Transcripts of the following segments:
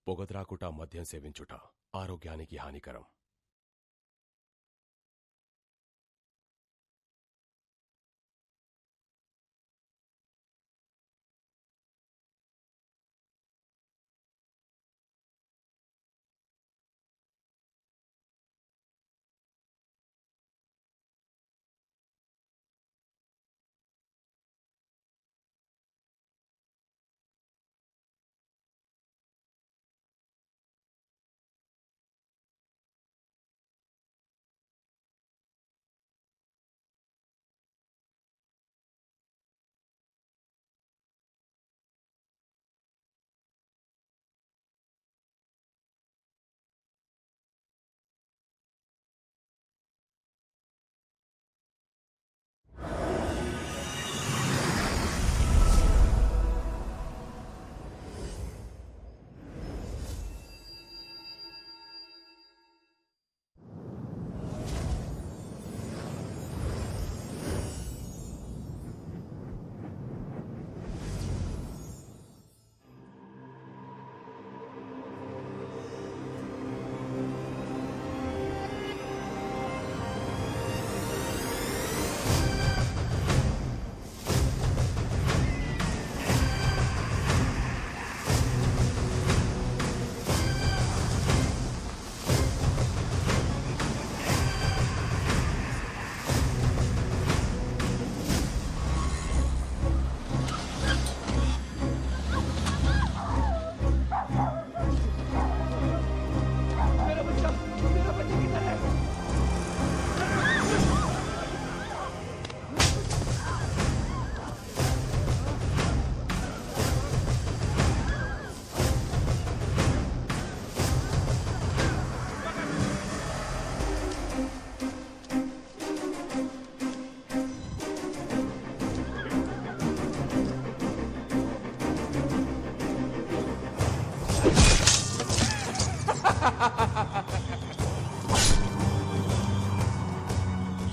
పొగత్రాకుట మద్యం సేవించుట ఆరోగ్యానికి హానికరం.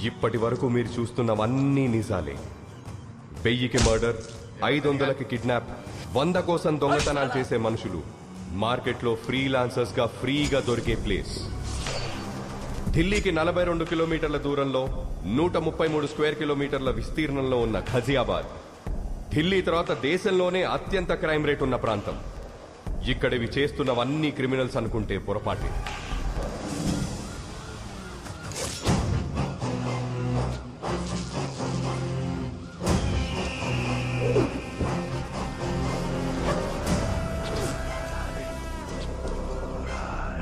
ఇప్పటి వరకు మీరు చూస్తున్నవన్నీ నిజాలే. 1000కి మర్డర్, 500కి కిడ్నాప్, 100 కోసం దొంగతనాలు చేసే మనుషులు మార్కెట్లో ఫ్రీలాన్సర్స్ గా ఫ్రీగా దొరికే ప్లేస్. ఢిల్లీకి 42 కిలోమీటర్ల దూరంలో 133 స్క్వేర్ కిలోమీటర్ల విస్తీర్ణంలో ఉన్న ఘజియాబాద్ ఢిల్లీ తర్వాత దేశంలోనే అత్యంత క్రైమ్ రేట్ ఉన్న ప్రాంతం. ఇక్కడివి చేస్తున్నవన్నీ క్రిమినల్స్ అనుకుంటే పొరపాటే.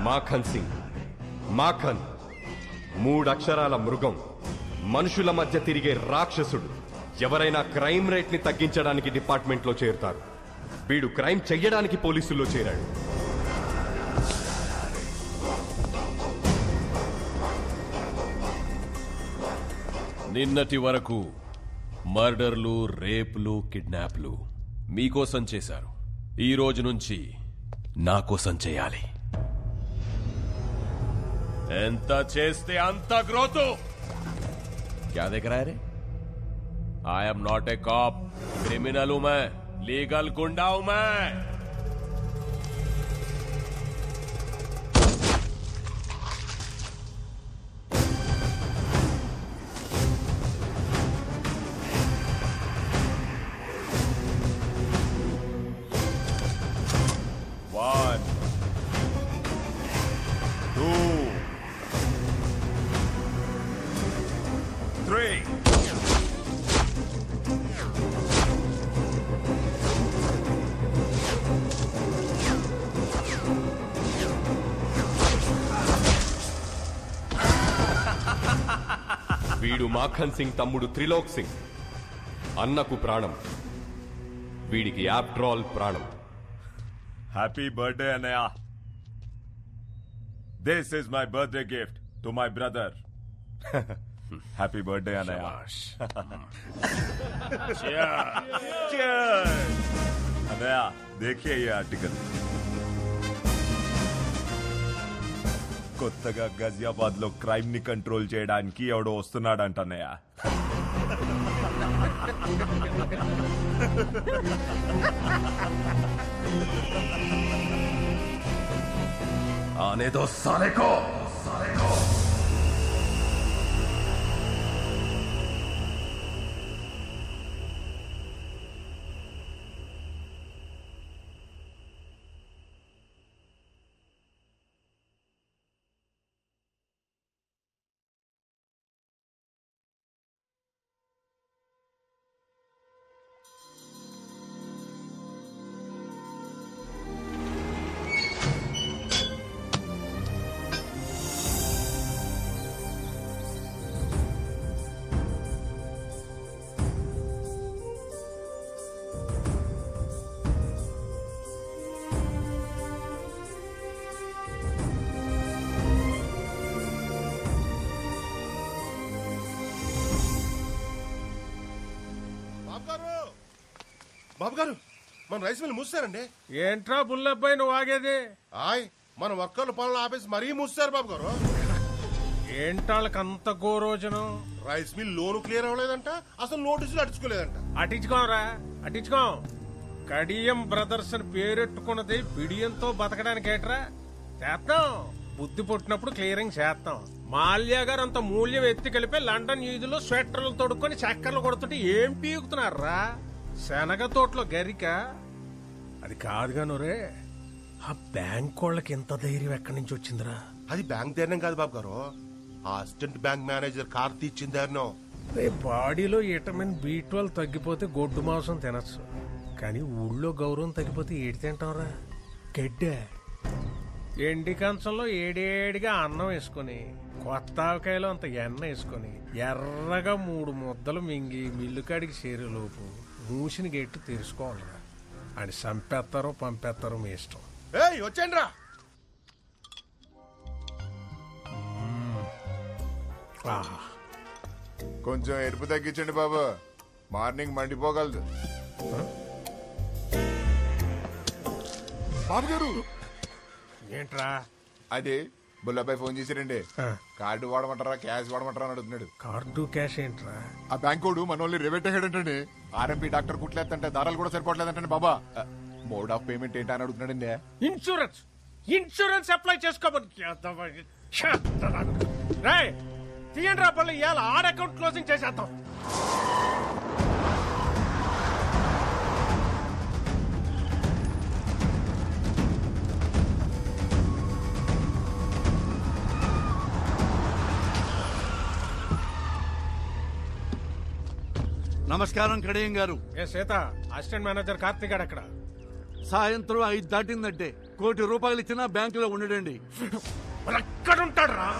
మాఖన్ సింగ్, మాఖన్ 3 అక్షరాల మృగం, మనుషుల మధ్య తిరిగే రాక్షసుడు. ఎవరైనా క్రైమ్ రేట్ ని తగ్గించడానికి డిపార్ట్మెంట్లో చేరుతారు. వీడు క్రైమ్ చెయ్యడానికి పోలీసుల్లో చేరాడు. నిన్నటి వరకు మర్డర్లు, రేపులు, కిడ్నాప్లు మీకోసం చేశారు. ఈ రోజు నుంచి నా కోసం చేయాలి. ఎంత చేస్తే అంత గ్రోత్. क्या देख रहा है रे? I am not a cop. Criminal हूं मैं, लीगल गुंडा हूं मैं. వీడు మాఖన్ సింగ్ తమ్ముడు త్రిలోక్ సింగ్. అన్నకు ప్రాణం, వీడికి ఆఫ్టర్ ఆల్ ప్రాణం. హ్యాపీ బర్త్డే అన్నయ్య. This is my birthday gift to my brother. Happy birthday అన్నయ్య. అన్నయ్య देखिए ये आर्टिकल. కొత్తగా గజియాబాద్ లో క్రైమ్ ని కంట్రోల్ చేయడానికి ఎవడో వస్తున్నాడంటన్నయ్య. आने दो साले को। బాబు గారు మన రైస్ మిల్ మూసారండి. ఏంట్రా బుల్లబ్బాయి నువ్వు ఆగేది? ఆయ్ మన వర్కర్ల పనులు ఆపేసి మరీ మూసారు బాబు గారు. ఏంటాళ్ళకి అంత గోరోజనం? రైస్ మిల్ లోను క్లియర్ అవ్వలేదంట, అసలు నోటీసులు అడుచుకోలేదంట. అటించుకోరా అటించుకో. కడియం బ్రదర్స్ అని పేరెట్టుకున్నది బిడియంతో బతకడానికి ఏట్రా చేస్తాం. బుద్ధి పుట్టినప్పుడు క్లియరింగ్ చేస్తాం. మాల్యా గారు అంత మూల్యం ఎత్తి కలిపి లండన్ ఈదులో స్వెటర్లు తొడుక్కొని చక్కర్లు కొడుతుంటే ఏం పీకుతున్నారా? శనగ తోటలో గరిక అది కాదుగాను రే. ఆ బ్యాంక్ వాళ్ళకి ఎంత ధైర్యం ఎక్కడి నుంచి వచ్చిందిరా? అది బ్యాంక్ ధైర్యం కాదు బాబు గారు, ఆ అసిస్టెంట్ బ్యాంక్ మేనేజర్ కార్తీ ఇచ్చిన ధైర్యం. రే బాడీలో విటమిన్ B12 తగ్గిపోతే గొడ్డు మాంసం తినచ్చు, కానీ ఊళ్ళో గౌరవం తగ్గిపోతే ఏడి తింటాంరా? గడ్డే. ఎండి కంచంలో ఏడేడిగా అన్నం వేసుకుని కొత్త ఆవకాయలో అంత ఎన్న వేసుకుని ఎర్రగా 3 ముద్దలు మింగి మిల్లుకాడికి చేరేలోపు మూసిన గెట్టు తెరుచుకోవాలిరా. అని చంపేస్తారో పంపేస్తారో మీ ఇష్టం. వచ్చేయండి రా. కొంచెం ఎరుపు తగ్గించండి బాబు, మార్నింగ్ మండిపోగలదు. బాబు గారు ఏంట్రా? అదే బుల్లబ్బాయి ఫోన్ చేశారండి. కార్డు వాడమంటారా క్యాష్ వాడమంటారా అని అడుగుతున్నాడు. కార్డు క్యాష్ ఏంట్రా? ఆ బ్యాంకోడు మనోళ్ళని రివెట్టేటండి. ఆర్ఎంపీ డాక్టర్ కుట్లేదంటే దారాలు కూడా సరిపోవట్లేదంటే బాబా. మోడ్ ఆఫ్ పేమెంట్ ఏంటా అని అడుగుతున్నాడండి. ఇన్సూరెన్స్ అప్లై చేసుకోమని తీయండి రా పళ్ళు. ఇవాళ ఆర్ అకౌంట్ క్లోజింగ్ చేసేద్దాం. నమస్కారం కడియం గారు. ఏ సీత, అసిస్టెంట్ మేనేజర్ కార్తీక్ గారు అక్కడ. సాయంత్రం 5 దాటిందంటే ₹1 కోటి ఇచ్చినా బ్యాంకులో ఉండడండి. ఎక్కడుంటాడు రా?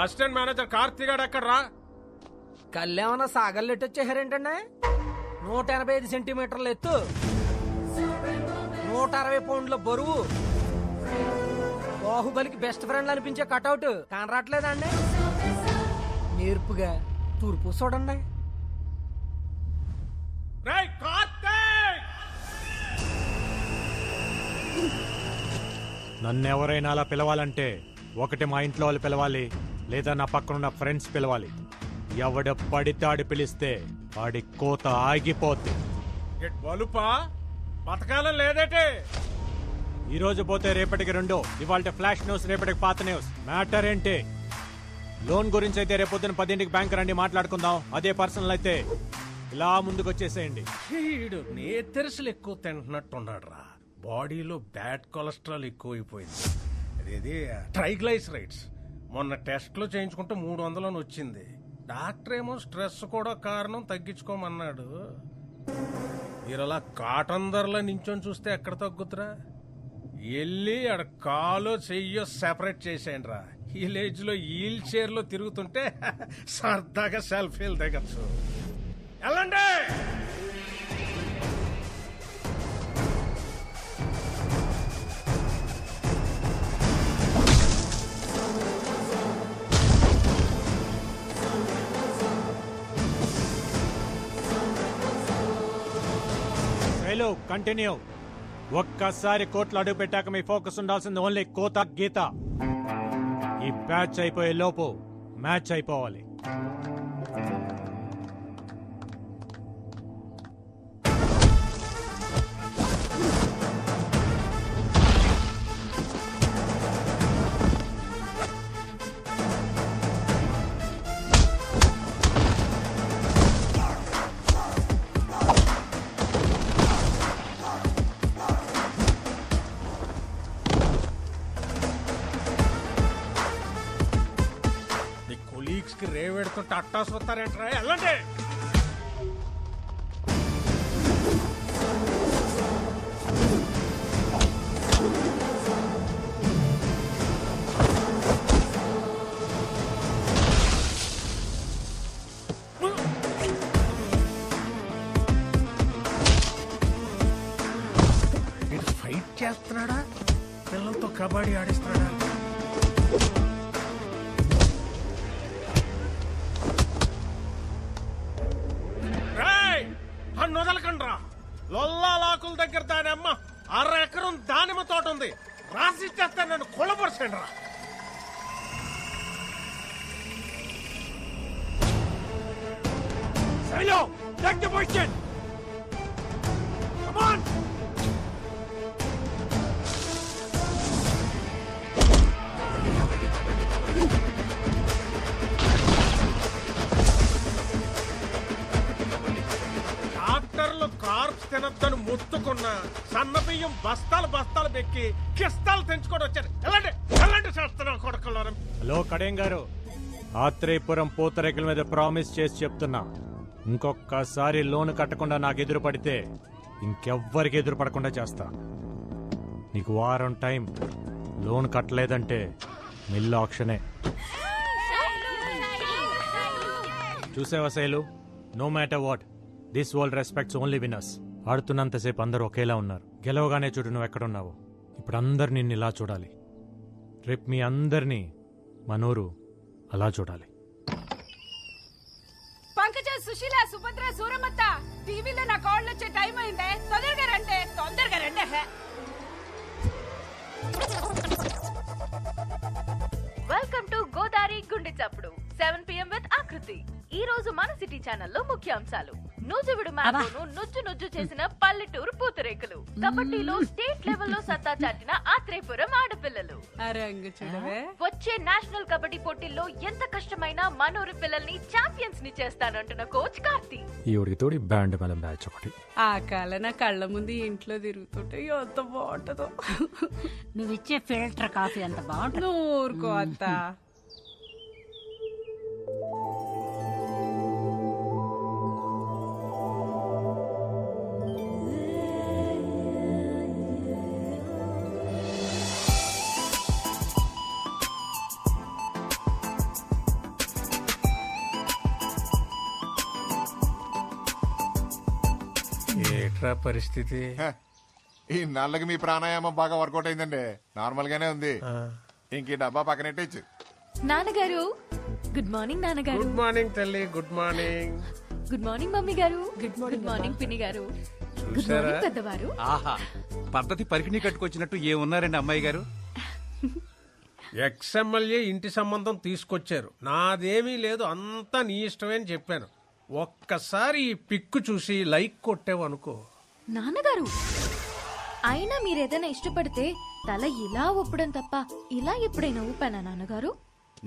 అసిస్టెంట్ మేనేజర్ కార్తీక్ గారు ఎక్కడ రా? కళ్ళేమన్నా సాగల్లెట్టు వచ్చేసారేంటండి? 185 సెంటీమీటర్ల ఎత్తు, 160 పౌండ్ల బరువు, బాహుబలికి బెస్ట్ ఫ్రెండ్ అనిపించే కటౌట్ కనరాట్లేదండి? నేర్పుగా తూర్పు చూడండి. నన్నెవరైనా అలా పిలవాలంటే ఒకటి మా ఇంట్లో వాళ్ళు పిలవాలి, లేదా నా పక్కనున్న ఫ్రెండ్స్ పిలవాలి. ఎవడ పడితే ఆడి పిలిస్తే ఆడి కోత ఆగిపోద్ది. బలుపా బతకాలం లేదేటే? ఈ రోజు పోతే రేపటికి 2, ఇవాళ ఫ్లాష్ న్యూస్, రేపటికి పాత న్యూస్. మ్యాటర్ ఏంటి? లోన్ గురించి అయితే రేపొద్దున 10ంటికి బ్యాంక్ రండి, మాట్లాడుకుందాం. అదే పర్సనల్ అయితే ఇలా ముందుకు వచ్చేసేయండి. నేతెరసలు ఎక్కువ తింటున్నట్టున్నాడు రా. బాడీలో బ్యాడ్ కొలెస్ట్రాల్ ఎక్కువైపోయింది. అదేది ట్రైగ్లైసరైడ్స్. మొన్న టెస్ట్ లో చేయించుకుంటే 300 అని వచ్చింది. డాక్టర్ ఏమో స్ట్రెస్ కూడా కారణం, తగ్గించుకోమన్నాడు. మీరు అలా కాటన్ ధరలో నించొని చూస్తే ఎక్కడ తగ్గుతురా? వెళ్ళి ఆడ కాలో చెయ్యో సెపరేట్ చేసేయండి రా. విలేజ్ లో వీల్ చైర్ లో తిరుగుతుంటే సరదాగా సెల్ఫీలు దిగచ్చు. వెళ్ళండి. Hello, continue. ఒక్కసారి కోట్లు అడుగు పెట్టాక మీ ఫోకస్ ఉండాల్సింది ఓన్లీ కోత గీత. ఈ ప్యాచ్ అయిపోయే లోపు మ్యాచ్ అయిపోవాలి. రేవెడుతుంటే అట్టాసు వస్తారేంట్రా, వెళ్ళండి. ఫైట్ చేస్తున్నాడా, పిల్లలతో కబడ్డీ ఆడిస్తున్నాడా? వదలకండ్రా, లొల్లాలాకుల దగ్గర దాని అమ్మ 6 ఎకరం దానిమ్మ తోట ఉంది, రాసిచ్చేస్తా, నన్ను కొలపరచండి రా. తినద్దని ముత్తుకున్నా సన్న బియ్యం బస్తాలు పెక్కి కిస్తాలు తెంచుకొని వచ్చారు. ఎలాంటి చేస్తున్నా కొడుకుల్లో. హలో కడేం గారు, ఆత్రేయపురం పూతరేకుల మీద ప్రామిస్ చేసి చెప్తున్నా, ఇంకొకసారి లోన్ కట్టకుండా నాకు ఎదురు పడితే ఇంకెవ్వరికి ఎదురు పడకుండా చేస్తా. నీకు వారం టైం, లోన్ కట్టలేదంటే మిల్ ఆక్షనే. చూసావా Shailu, no matter what, this world respects only winners. ఆడుతున్నంతసేపు అందరూ ఒకేలా ఉన్నారు, గెలవగానే చూడు నువ్వు ఎక్కడున్నావు. ఇప్పుడు అందరు నిన్ను ఇలా చూడాలి, రేపు మీ అందరినీ మనోరు అలా చూడాలి. పంకజ, సుశీల, సుభద్ర, సూరమత్త, టీవీలో నా కాళ్ళు వచ్చే టైం అయిందే, తొందరగా రండి. వెల్కమ్ టు గోదావరి గుండె చప్పుడు 7 PM విత్ ఆకృతి. ఈ రోజు మన సిటీ ఛానల్లో ముఖ్యాంశాలు: నూజువిడు మ్యాంగోను నుజ్జు చేసిన పల్లెటూరు పూతరేకులు, కబడ్డీలో స్టేట్ లెవెల్లో సత్తా చాటిన ఆత్రేయపురం ఆడపిల్లలు, వచ్చే నేషనల్ కబడ్డీ పోటీల్లో ఎంత కష్టమైనా మనూరి పిల్లల్ని ఛాంపియన్స్ ని చేస్తానంటున్న కోచ్ కార్తీ. ఆ కాల నా కళ్ళ ముందు ఇంట్లో తిరుగుతుంటే ఎంత బాగుంటుందో. నువ్విచ్చే ఫిల్టర్ కాఫీ అంత బాగుంటుంది. ఊరుకో అత్త. ఏట్రా పరిస్థితి? ఈ నాళ్ళకి మీ ప్రాణాయామం బాగా వర్కౌట్ అయిందండి. నార్మల్ గానే ఉంది. ఇంక డబ్బా పక్కనెట్టచ్చు. నాన్నగారు గుడ్ మార్నింగ్. నాన్నగారు గుడ్ మార్నింగ్ తల్లి. Good morning. Good morning mummy గారు. గుడ్ మార్నింగ్ పిన్ని గారు. గుడ్ మార్నింగ్ పెద్దవారు. ఆహా, పద్ధతి పరికిణి కట్టుకొచ్చినట్టు ఏమున్నారండి అమ్మాయి గారు? ఎక్స్ఎమ్మెల్యే ఇంటి సంబంధం తీసుకొచ్చారు, నాదేమీ లేదు, అంతా నీ ఇష్టమే అని చెప్పాను. ఒక్కసారి ఈ పిక్కు చూసి లైక్ కొట్టావు అనుకో. నాన్నగారు, అయినా మీరేదైనా ఇష్టపడితే తల ఇలా ఊపడం తప్ప ఇలా ఎప్పుడైనా ఊపానా నాన్నగారు?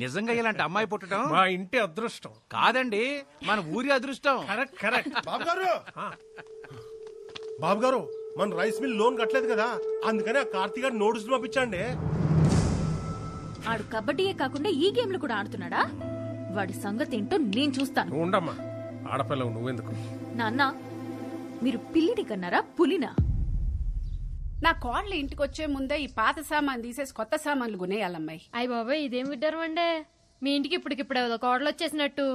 నిజంగా ఇలాంటి అమ్మాయి పుట్టడం మా ఇంటి అదృష్టం కాదండి, మన ఊరి అదృష్టం. కరెక్ట్. బాబు గారు, మన రైస్ మిల్ లోన్ కట్టలేదు కదా, అందుకని ఆ కార్తీక్ గారు నోటీసులు పంపించండి. ఆడు కబడ్డీయే కాకుండా ఈ గేమ్లు కూడా ఆడుతున్నాడా? వాడి సంగతి ఏంటో నేను చూస్తాను. ఉండమ్మా, ఆడపిల్లవు నువ్వెందుకు? నాన్న, మీరు పిల్లిని కన్నారా పులినా? నా కోడలు ఇంటికి వచ్చే ముందే ఈ పాత సామాన్ తీసేసి కొత్త సామాన్లు కొనేయాలమ్మాయి. అయ్య బాబాయ్, ఇదేం విడ్డారు అండే, మీ ఇంటికి ఇప్పటికిప్పుడు కోడలు వచ్చేసినట్టు.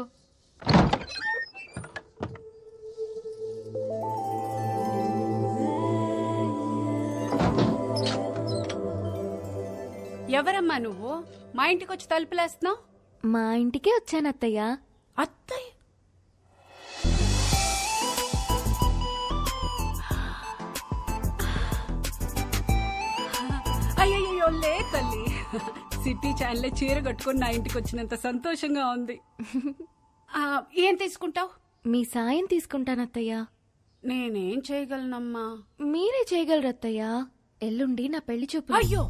ఎవరమ్మా నువ్వు? మా ఇంటికి వచ్చి తలుపులేస్తున్నావు? మా ఇంటికే వచ్చాను అత్తయ్య. అత్తయ్య? లే తల్లి. సిటీ ఛానల్ చీర కట్టుకుని నా ఇంటికి వచ్చినంత సంతోషంగా ఉంది. ఏం తీసుకుంటావు? మీ సాయం తీసుకుంటానత్తయ్యా. నేనేం చేయగలనమ్మా? మీరే చేయగలరు అత్తయ్యా. ఎల్లుండి నా పెళ్లి చూపు. అయ్యో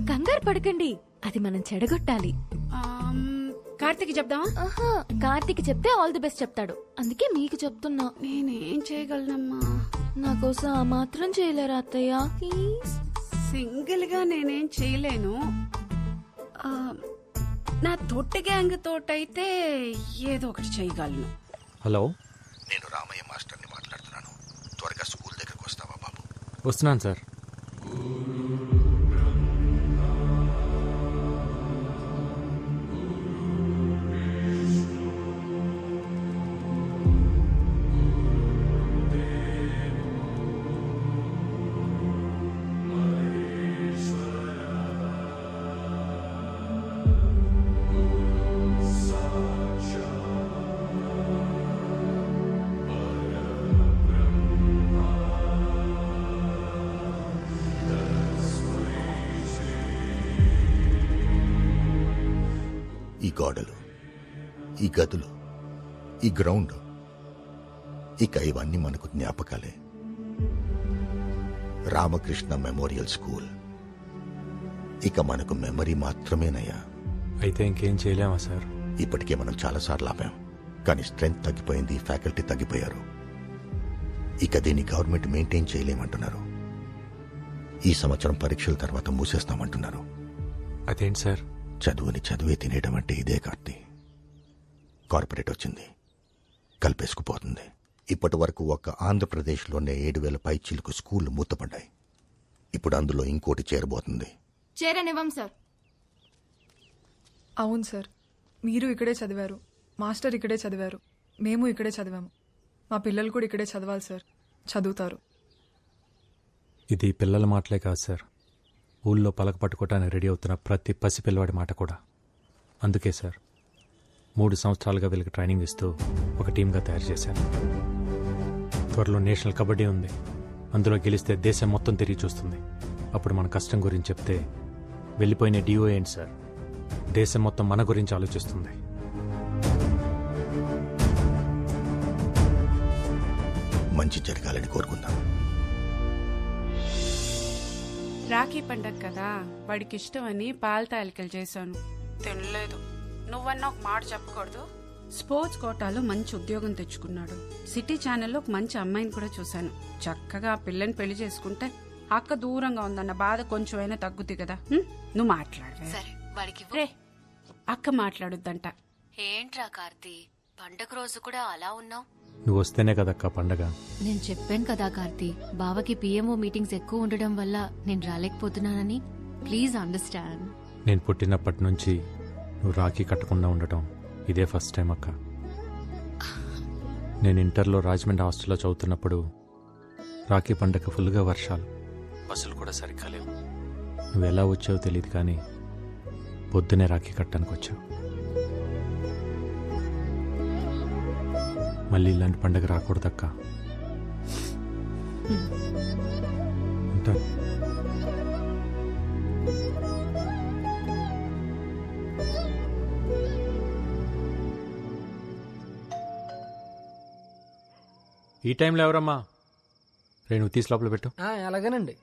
కంగారు పడకండి, అది మనం చెడగొట్టాలి. కార్తీక్ చెప్దామా? కార్తీక్ చెప్తే ఆల్ ది బెస్ట్ చెప్తాడు, అందుకే మీకు చెప్తున్నా. నేనేం చేయగలనమ్మా? నా కోసం ఆ మాత్రం చేయలేరా అత్తయ్య? సింగిల్ గా నేనేం చేయలేను. నా తొట్టి గ్యాంగ్ తోటైతే ఏదో ఒకటి చేయగలను. హలో, నేను రామయ్య మాస్టర్ని మాట్లాడుతున్నాను. త్వరగా స్కూల్ దగ్గరకు వస్తావా బాబు? వస్తున్నాను సార్. ఈ గోడలు, ఈ గదులు, ఈ గ్రౌండ్, ఇక ఇవన్నీ మనకు జ్ఞాపకాలే. రామకృష్ణ మెమోరియల్ స్కూల్ ఇక మనకు మెమరీ మాత్రమేనయ్యా. అయితే ఇంకేం చేయలేమా సార్? ఇప్పటికే మనం చాలాసార్లు ఆపాం, కానీ స్ట్రెంగ్త్ తగ్గిపోయింది, ఫ్యాకల్టీ తగ్గిపోయారు. ఇక దీన్ని గవర్నమెంట్ మెయింటైన్ చేయలేమంటున్నారు. ఈ సంవత్సరం పరీక్షల తర్వాత మూసేస్తామంటున్నారు. అదేంటి సార్? చదువుని చదువే తినేయడం అంటే ఇదే కార్తీ. కార్పొరేట్ వచ్చింది, కలిపేసుకుపోతుంది. ఇప్పటి వరకు ఒక్క ఆంధ్రప్రదేశ్లోనే 7,000 పైచీలకు స్కూళ్లు మూతపడ్డాయి. ఇప్పుడు అందులో ఇంకోటి చేరబోతుంది. చేరనివ్వం సార్. అవును సార్, మీరు ఇక్కడే చదివారు, మాస్టర్ ఇక్కడే చదివారు, మేము ఇక్కడే చదివాము. మా పిల్లలు కూడా ఇక్కడే చదవాలి సార్, చదువుతారు. ఇది పిల్లల మాటలే కాదు సార్, ఊళ్ళో పలక పట్టుకోవటానికి రెడీ అవుతున్న ప్రతి పసిపిల్లవాడి మాట కూడా. అందుకే సార్ 3 సంవత్సరాలుగా వీళ్ళకి ట్రైనింగ్ ఇస్తూ ఒక టీమ్గా తయారు చేశాను. త్వరలో నేషనల్ కబడ్డీ ఉంది, అందులో గెలిస్తే దేశం మొత్తం తిరిగి చూస్తుంది. అప్పుడు మన కష్టం గురించి చెప్తే వెళ్ళిపోయిన డిఓ ఏంటి సార్, దేశం మొత్తం మన గురించి ఆలోచిస్తుంది. మంచి జరగాలని కోరుకుందాం. రాఖీ పండగ కదా, వాడికి ఇష్టమని పాల తాలికలు చేశాను, తినలేదు. నువ్వన్నా ఒక మాట చెప్పకూడదు. స్పోర్ట్స్ కోటాలో మంచి ఉద్యోగం తెచ్చుకున్నాడు. సిటీ ఛానల్లో ఒక మంచి అమ్మాయిని కూడా చూశాను. చక్కగా ఆ పిల్లని పెళ్లి చేసుకుంటే అక్క దూరంగా ఉందన్న బాధ కొంచెమైనా తగ్గుద్ది కదా. నువ్వు మాట్లాడవే. సరే, వాడికి రే, అక్క మాట్లాడుద్దంట. ఏంట్రా కార్తీ, పండగ రోజు కూడా అలా ఉన్నావు? నువ్వు వస్తేనే కదక్క పండగ. నేను చెప్పాను కదా కార్తీ, బావకి పిఎంఓ మీటింగ్స్ ఎక్కువ ఉండడం వల్ల నేను రాలేకపోతున్నానని. Please understand. నేను పుట్టినప్పటి నుంచి నువ్వు రాఖీ కట్టకుండా ఉండటం ఇదే ఫస్ట్ టైం అక్క. నేను ఇంటర్లో రాజమండ్రి హాస్టల్లో చదువుతున్నప్పుడు రాఖీ పండగ ఫుల్గా వర్షాలు, బస్సులు కూడా సరిగ్గా లేవు. నువ్వు ఎలా వచ్చావో తెలియదు, కానీ పొద్దునే రాఖీ కట్టడానికి వచ్చావు. మళ్ళీ ఇలాంటి పండగ రాకూడదక్క. ఉంటాను. ఈ టైంలో ఎవరమ్మా? నువ్వు తీసి లోపల పెట్టు. అలాగేనండి.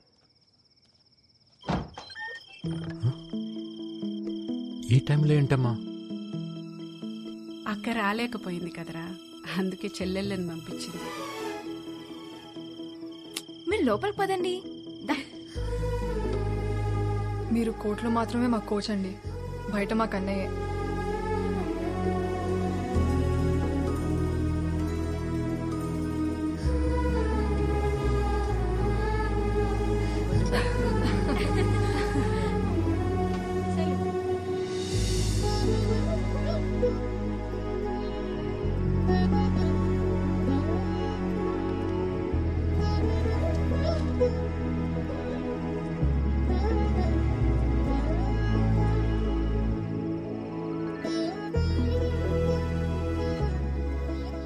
ఈ టైంలో ఏంటమ్మా? అక్క రాలేకపోయింది కదరా, అందుకే చెల్లెళ్ళని పంపించింది. మీరు లోపలికి పదండి. మీరు కోర్టులో మాత్రమే మాకు కోచ్ అండి, బయట మాకు అన్నయ్యే.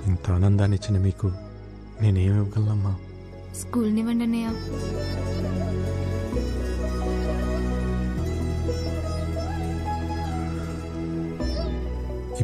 ఇంత ఆనందాన్ని ఇచ్చిన మీకు నేనేమి ఇవ్వగలనమ్మా? స్కూల్ నివ్వండి అన్నయ్య.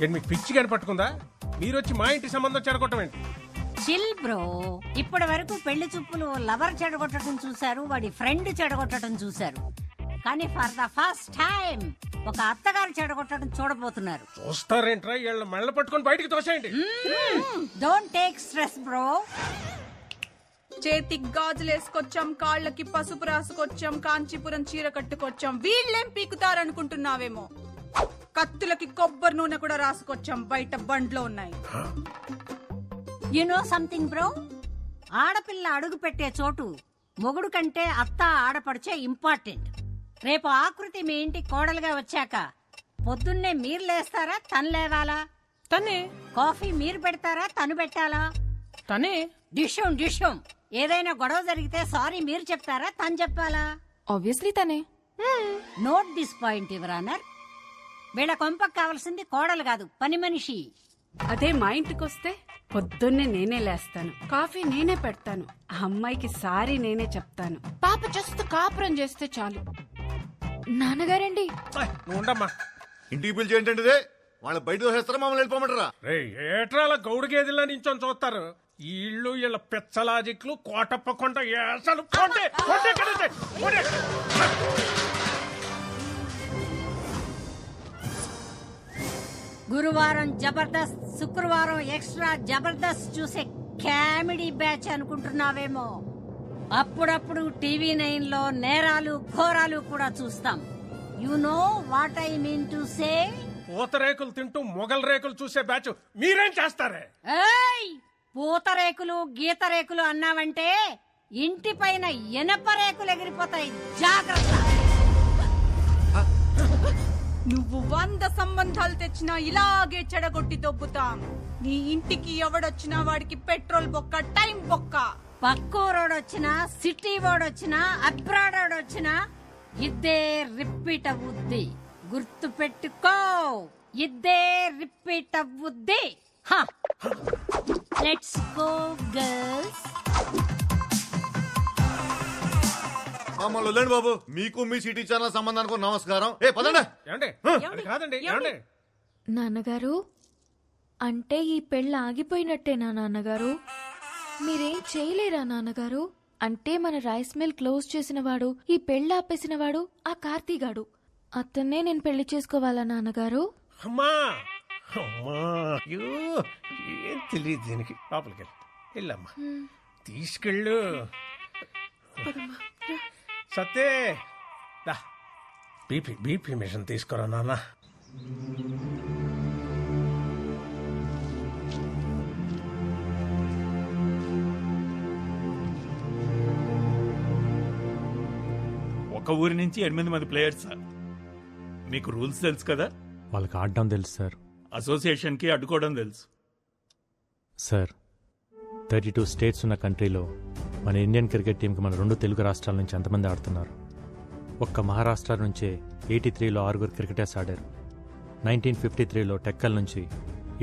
ఏంటి మీకు పిచ్చి కానీ పట్టుకుందా? మీరు వచ్చి మా ఇంటి సంబంధం చెడగొట్టం ఏంటి? Chill bro. ఇప్పటి వరకు పెళ్లి చూపులు లవర్ చెడగొట్టడం చూశారు, వాడి ఫ్రెండ్ చెడగొట్టడం చూశారు. కానీ ఫర్ ద ఫస్ట్ టైం ఒక అత్తగారు చెడగొట్టడం చూడబోతున్నారు. చూస్తారేంట్రా? వీళ్ళ మెళ్ళ పట్టుకొని బయటికి తోసేయండి. Don't take stress bro. చేతికి గాజులు వేసుకొచ్చాం, కాళ్ళకి పసుపు రాసుకొచ్చాం, కాంచీపురం చీర కట్టుకొచ్చాం. వీళ్ళేం పీకుతారనుకుంటున్నావేమో. కత్తులకి కొబ్బరి నూనె కూడా రాసుకొచ్చాం, బయట బండ్లో ఉన్నాయి. యు నో సంథింగ్ బ్రో, ఆడపిల్ల అడుగు పెట్టే చోటు మొగుడు కంటే అత్త ఆడపడిచే ఇంపార్టెంట్. రేపు ఆకృతి మీ ఇంటి కోడలుగా వచ్చాక పొద్దున్నే మీరు లేస్తారా, తను లేవాలా? తనే. కాఫీ మీరు పెడతారా, తను పెట్టాలా? తనే. డిషం ఏదైనా గొడవ జరిగితే సారీ మీరు చెప్తారా, తను చెప్పాలా? ఆబ్వియస్లీ తనే. Note this point your honour. వీళ్ళ కొంపకు కావాల్సింది కోడలు కాదు, పని మనిషి. అదే మా ఇంటికి వస్తే పొద్దున్నే నేనే లేస్తాను, కాఫీ నేనే పెడతాను, అమ్మాయికి సారీ నేనే చెప్తాను. పాప జస్ట్ కాపురం చేస్తే చాలు. నాన్నగారండి. ఉండమ్మా, ఇంటికి పిలిచి ఏంటంటే వాళ్ళ బయట దోసేస్తారా, మమ్మల్ని వెళ్ళిపోమంటారా? ఏట్రాల గౌడు గేదెల్లా నించొని చూస్తారు. వీళ్ళు వీళ్ళ పెచ్చలాజిక్లు కోటప్ప కొండ ఏసలు. గురువారం జబర్దస్త్, శుక్రవారం ఎక్స్ట్రా జబర్దస్త్ చూసే కామెడీ బ్యాచ్ అనుకుంటున్నావేమో. అప్పుడప్పుడు టీవీ 9 లో నేరాలు ఘోరాలు కూడా చూస్తాం. You know what I mean to say. పూతరేకులు తింటూ మొగల్ రేకులు చూసే బ్యాచ్ మీరేం చేస్తారే? ఏయ్, పూతరేకులు గీత రేకులు అన్నావంటే ఇంటి పైన ఎనప రేకులు ఎగిరిపోతాయి, జాగ్రత్త. నువ్వు 100 సంబంధాలు తెచ్చినా ఇలాగే చెడగొట్టి దొబ్బుతాం. నీ ఇంటికి ఎవడొచ్చినా వాడికి పెట్రోల్ బొక్క, టైం బొక్క. పక్కూరోడొచ్చినా, సిటీ వాడొచ్చినా, అబ్రాడ్ వాడొచ్చినా ఇద్దే రిపీట్ అవుద్ది. గుర్తు పెట్టుకో, ఇద్దే రిపీట్ అవుద్ది. Let's go girls. మమ్మల్ని వదిలేండి బాబు. మీకు మీ సిటీ ఛానల్ సంబంధానికి నమస్కారం. ఏ పదండి. కాదండి. నాన్నగారు, అంటే ఈ పెళ్ళి ఆగిపోయినట్టేనా నాన్నగారు? మీరేం చేయలేరా నాన్నగారు? అంటే మన రైస్ మిల్ క్లోజ్ చేసిన వాడు, ఈ పెళ్ళి ఆపేసిన వాడు ఆ కార్తీగాడు. అతన్నే నేను పెళ్లి చేసుకోవాలా నాన్నగారు? అమ్మా ఏం తెలియదు దీనికి. లోపలికి వెళ్ళమ్మా, తీసుకెళ్ళు. సత్తే బీపీ మిషన్ తీసుకురా నాన్న. ఒక ఊరి నుంచి 8 మంది ప్లేయర్స్. మీకు రూల్స్ తెలుసు కదా? వాళ్ళకి ఆడడం తెలుసు సార్. అసోసియేషన్ కి అడ్డుకోవడం తెలుసు సార్. 32 స్టేట్స్ ఉన్న కంట్రీలో మన ఇండియన్ క్రికెట్ టీంకి మన 2 తెలుగు రాష్ట్రాల నుంచి ఎంతమంది ఆడుతున్నారు? ఒక్క మహారాష్ట్ర నుంచే 83లో 6 క్రికెటర్స్ ఆడారు. 1953లో టెక్కల్ నుంచి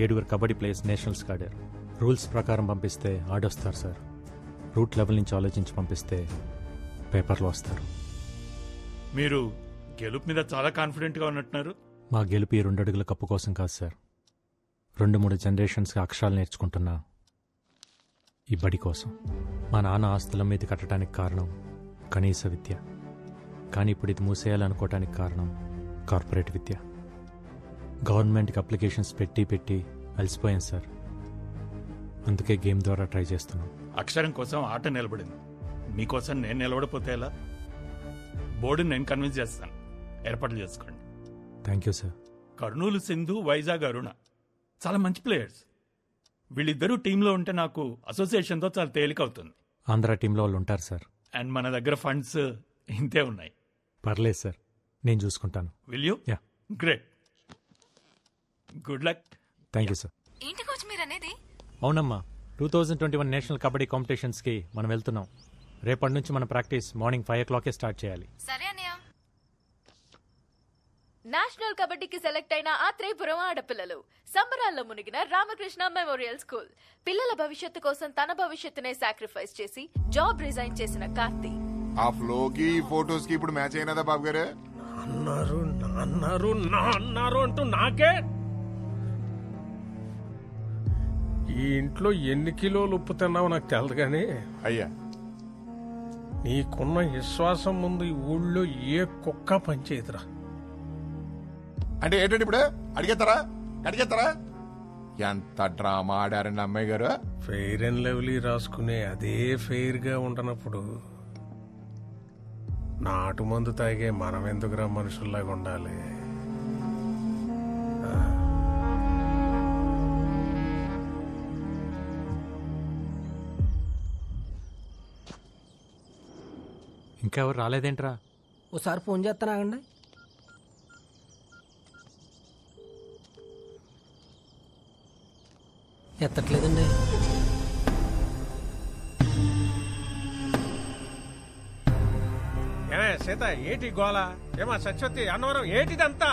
7 కబడ్డీ ప్లేయర్స్ నేషనల్స్కి ఆడారు. రూల్స్ ప్రకారం పంపిస్తే ఆడొస్తారు సార్. రూట్ లెవెల్ నుంచి ఆలోచించి పంపిస్తే పేపర్లో వస్తారు. మీరు గెలుపు మీద చాలా కాన్ఫిడెంట్గా ఉన్నట్టున్నారు. మా గెలుపు ఈ 2 అడుగుల కప్పు కోసం కాదు సార్. 2-3 జనరేషన్స్కి అక్షరాలు నేర్చుకుంటున్నా ఈ బడి కోసం. మా నాన్న ఆస్తుల మీద కట్టడానికి కారణం కనీస విద్య. కానీ ఇప్పుడు ఇది మూసేయాలనుకోవటానికి కారణం కార్పొరేట్ విద్య. గవర్నమెంట్కి అప్లికేషన్స్ పెట్టి అలసిపోయాను సార్. అందుకే గేమ్ ద్వారా ట్రై చేస్తున్నాం. అక్షరం కోసం ఆట నిలబడింది. మీకోసం నేను నిలబడిపోతే ఎలా? బోర్డుని నేను కన్విన్స్ చేస్తాను. ఏర్పాట్లు చేసుకోండి. Thank you sir. Kurnool Sindhu, Vizag Aruna చాలా మంచి ప్లేయర్స్. వీళ్ళిద్దరూ టీంలో ఉంటే నాకు అసోసియేషన్తో చాలా తేలికవుతుంది. ఆంధ్ర టీంలో వాళ్ళు ఉంటారు సార్. అండ్ మన దగ్గర ఫండ్స్ ఇంతే ఉన్నాయి. పర్లేదు సార్, నేను చూసుకుంటాను. Will you? Yeah, great. Good luck. Thank you sir. ఏంటి కోచ్ మీరు అనేది? అవునమ్మా, 2021 నేషనల్ కబడ్డీ కాంపిటీషన్స్కి మనం వెళ్తున్నాం. రేపటి నుంచి మన ప్రాక్టీస్ మార్నింగ్ 5 o'clock స్టార్ట్ చేయాలి. సరే అన్నయ్య. నేషనల్ కబడ్డీకి సెలెక్ట్ అయిన ఆత్రేయపురం ఆడపిల్లలు సంబరాల్లో మునిగిన రామకృష్ణ మెమోరియల్ స్కూల్. పిల్లల భవిష్యత్తు కోసం తన భవిష్యత్తునే సాక్రిఫైస్ చేసి జాబ్ రిజైన్ చేసిన కార్తీ. ఆ ఫ్లోకి ఫోటోస్ కి ఇప్పుడు మ్యాచ్ అయినదా బాబు గారు? అన్నారు అంటూ నాకే ఈ ఇంట్లో ఎన్ని కిలోలు ఉప్పు తిన్నావో నాకు తెలదు కానీ అయ్యా నీకున్న విశ్వాసం ముందు ఈ ఊళ్ళో ఏ కుక్క పనిచేయదురా. అంటే ఏంటంటే ఇప్పుడు అడిగేస్తారా ఎంత డ్రామా ఆడారండి అమ్మాయి గారు. ఫెయిర్ అండ్ లవ్లీ రాసుకునే అదే ఫెయిర్ గా ఉండనప్పుడు నాటు మందు తాగే మనం ఎందుకురా మనుషుల్లాగా ఉండాలి. ఇంకెవరు రాలేదేంట్రా? ఓసారి ఫోన్ చేస్తానాగండి. ఎత్తట్లేదండి. ఏమే సీత ఏటి గోళ? ఏమా సత్యవతి అన్నవరం ఏటిదంతా?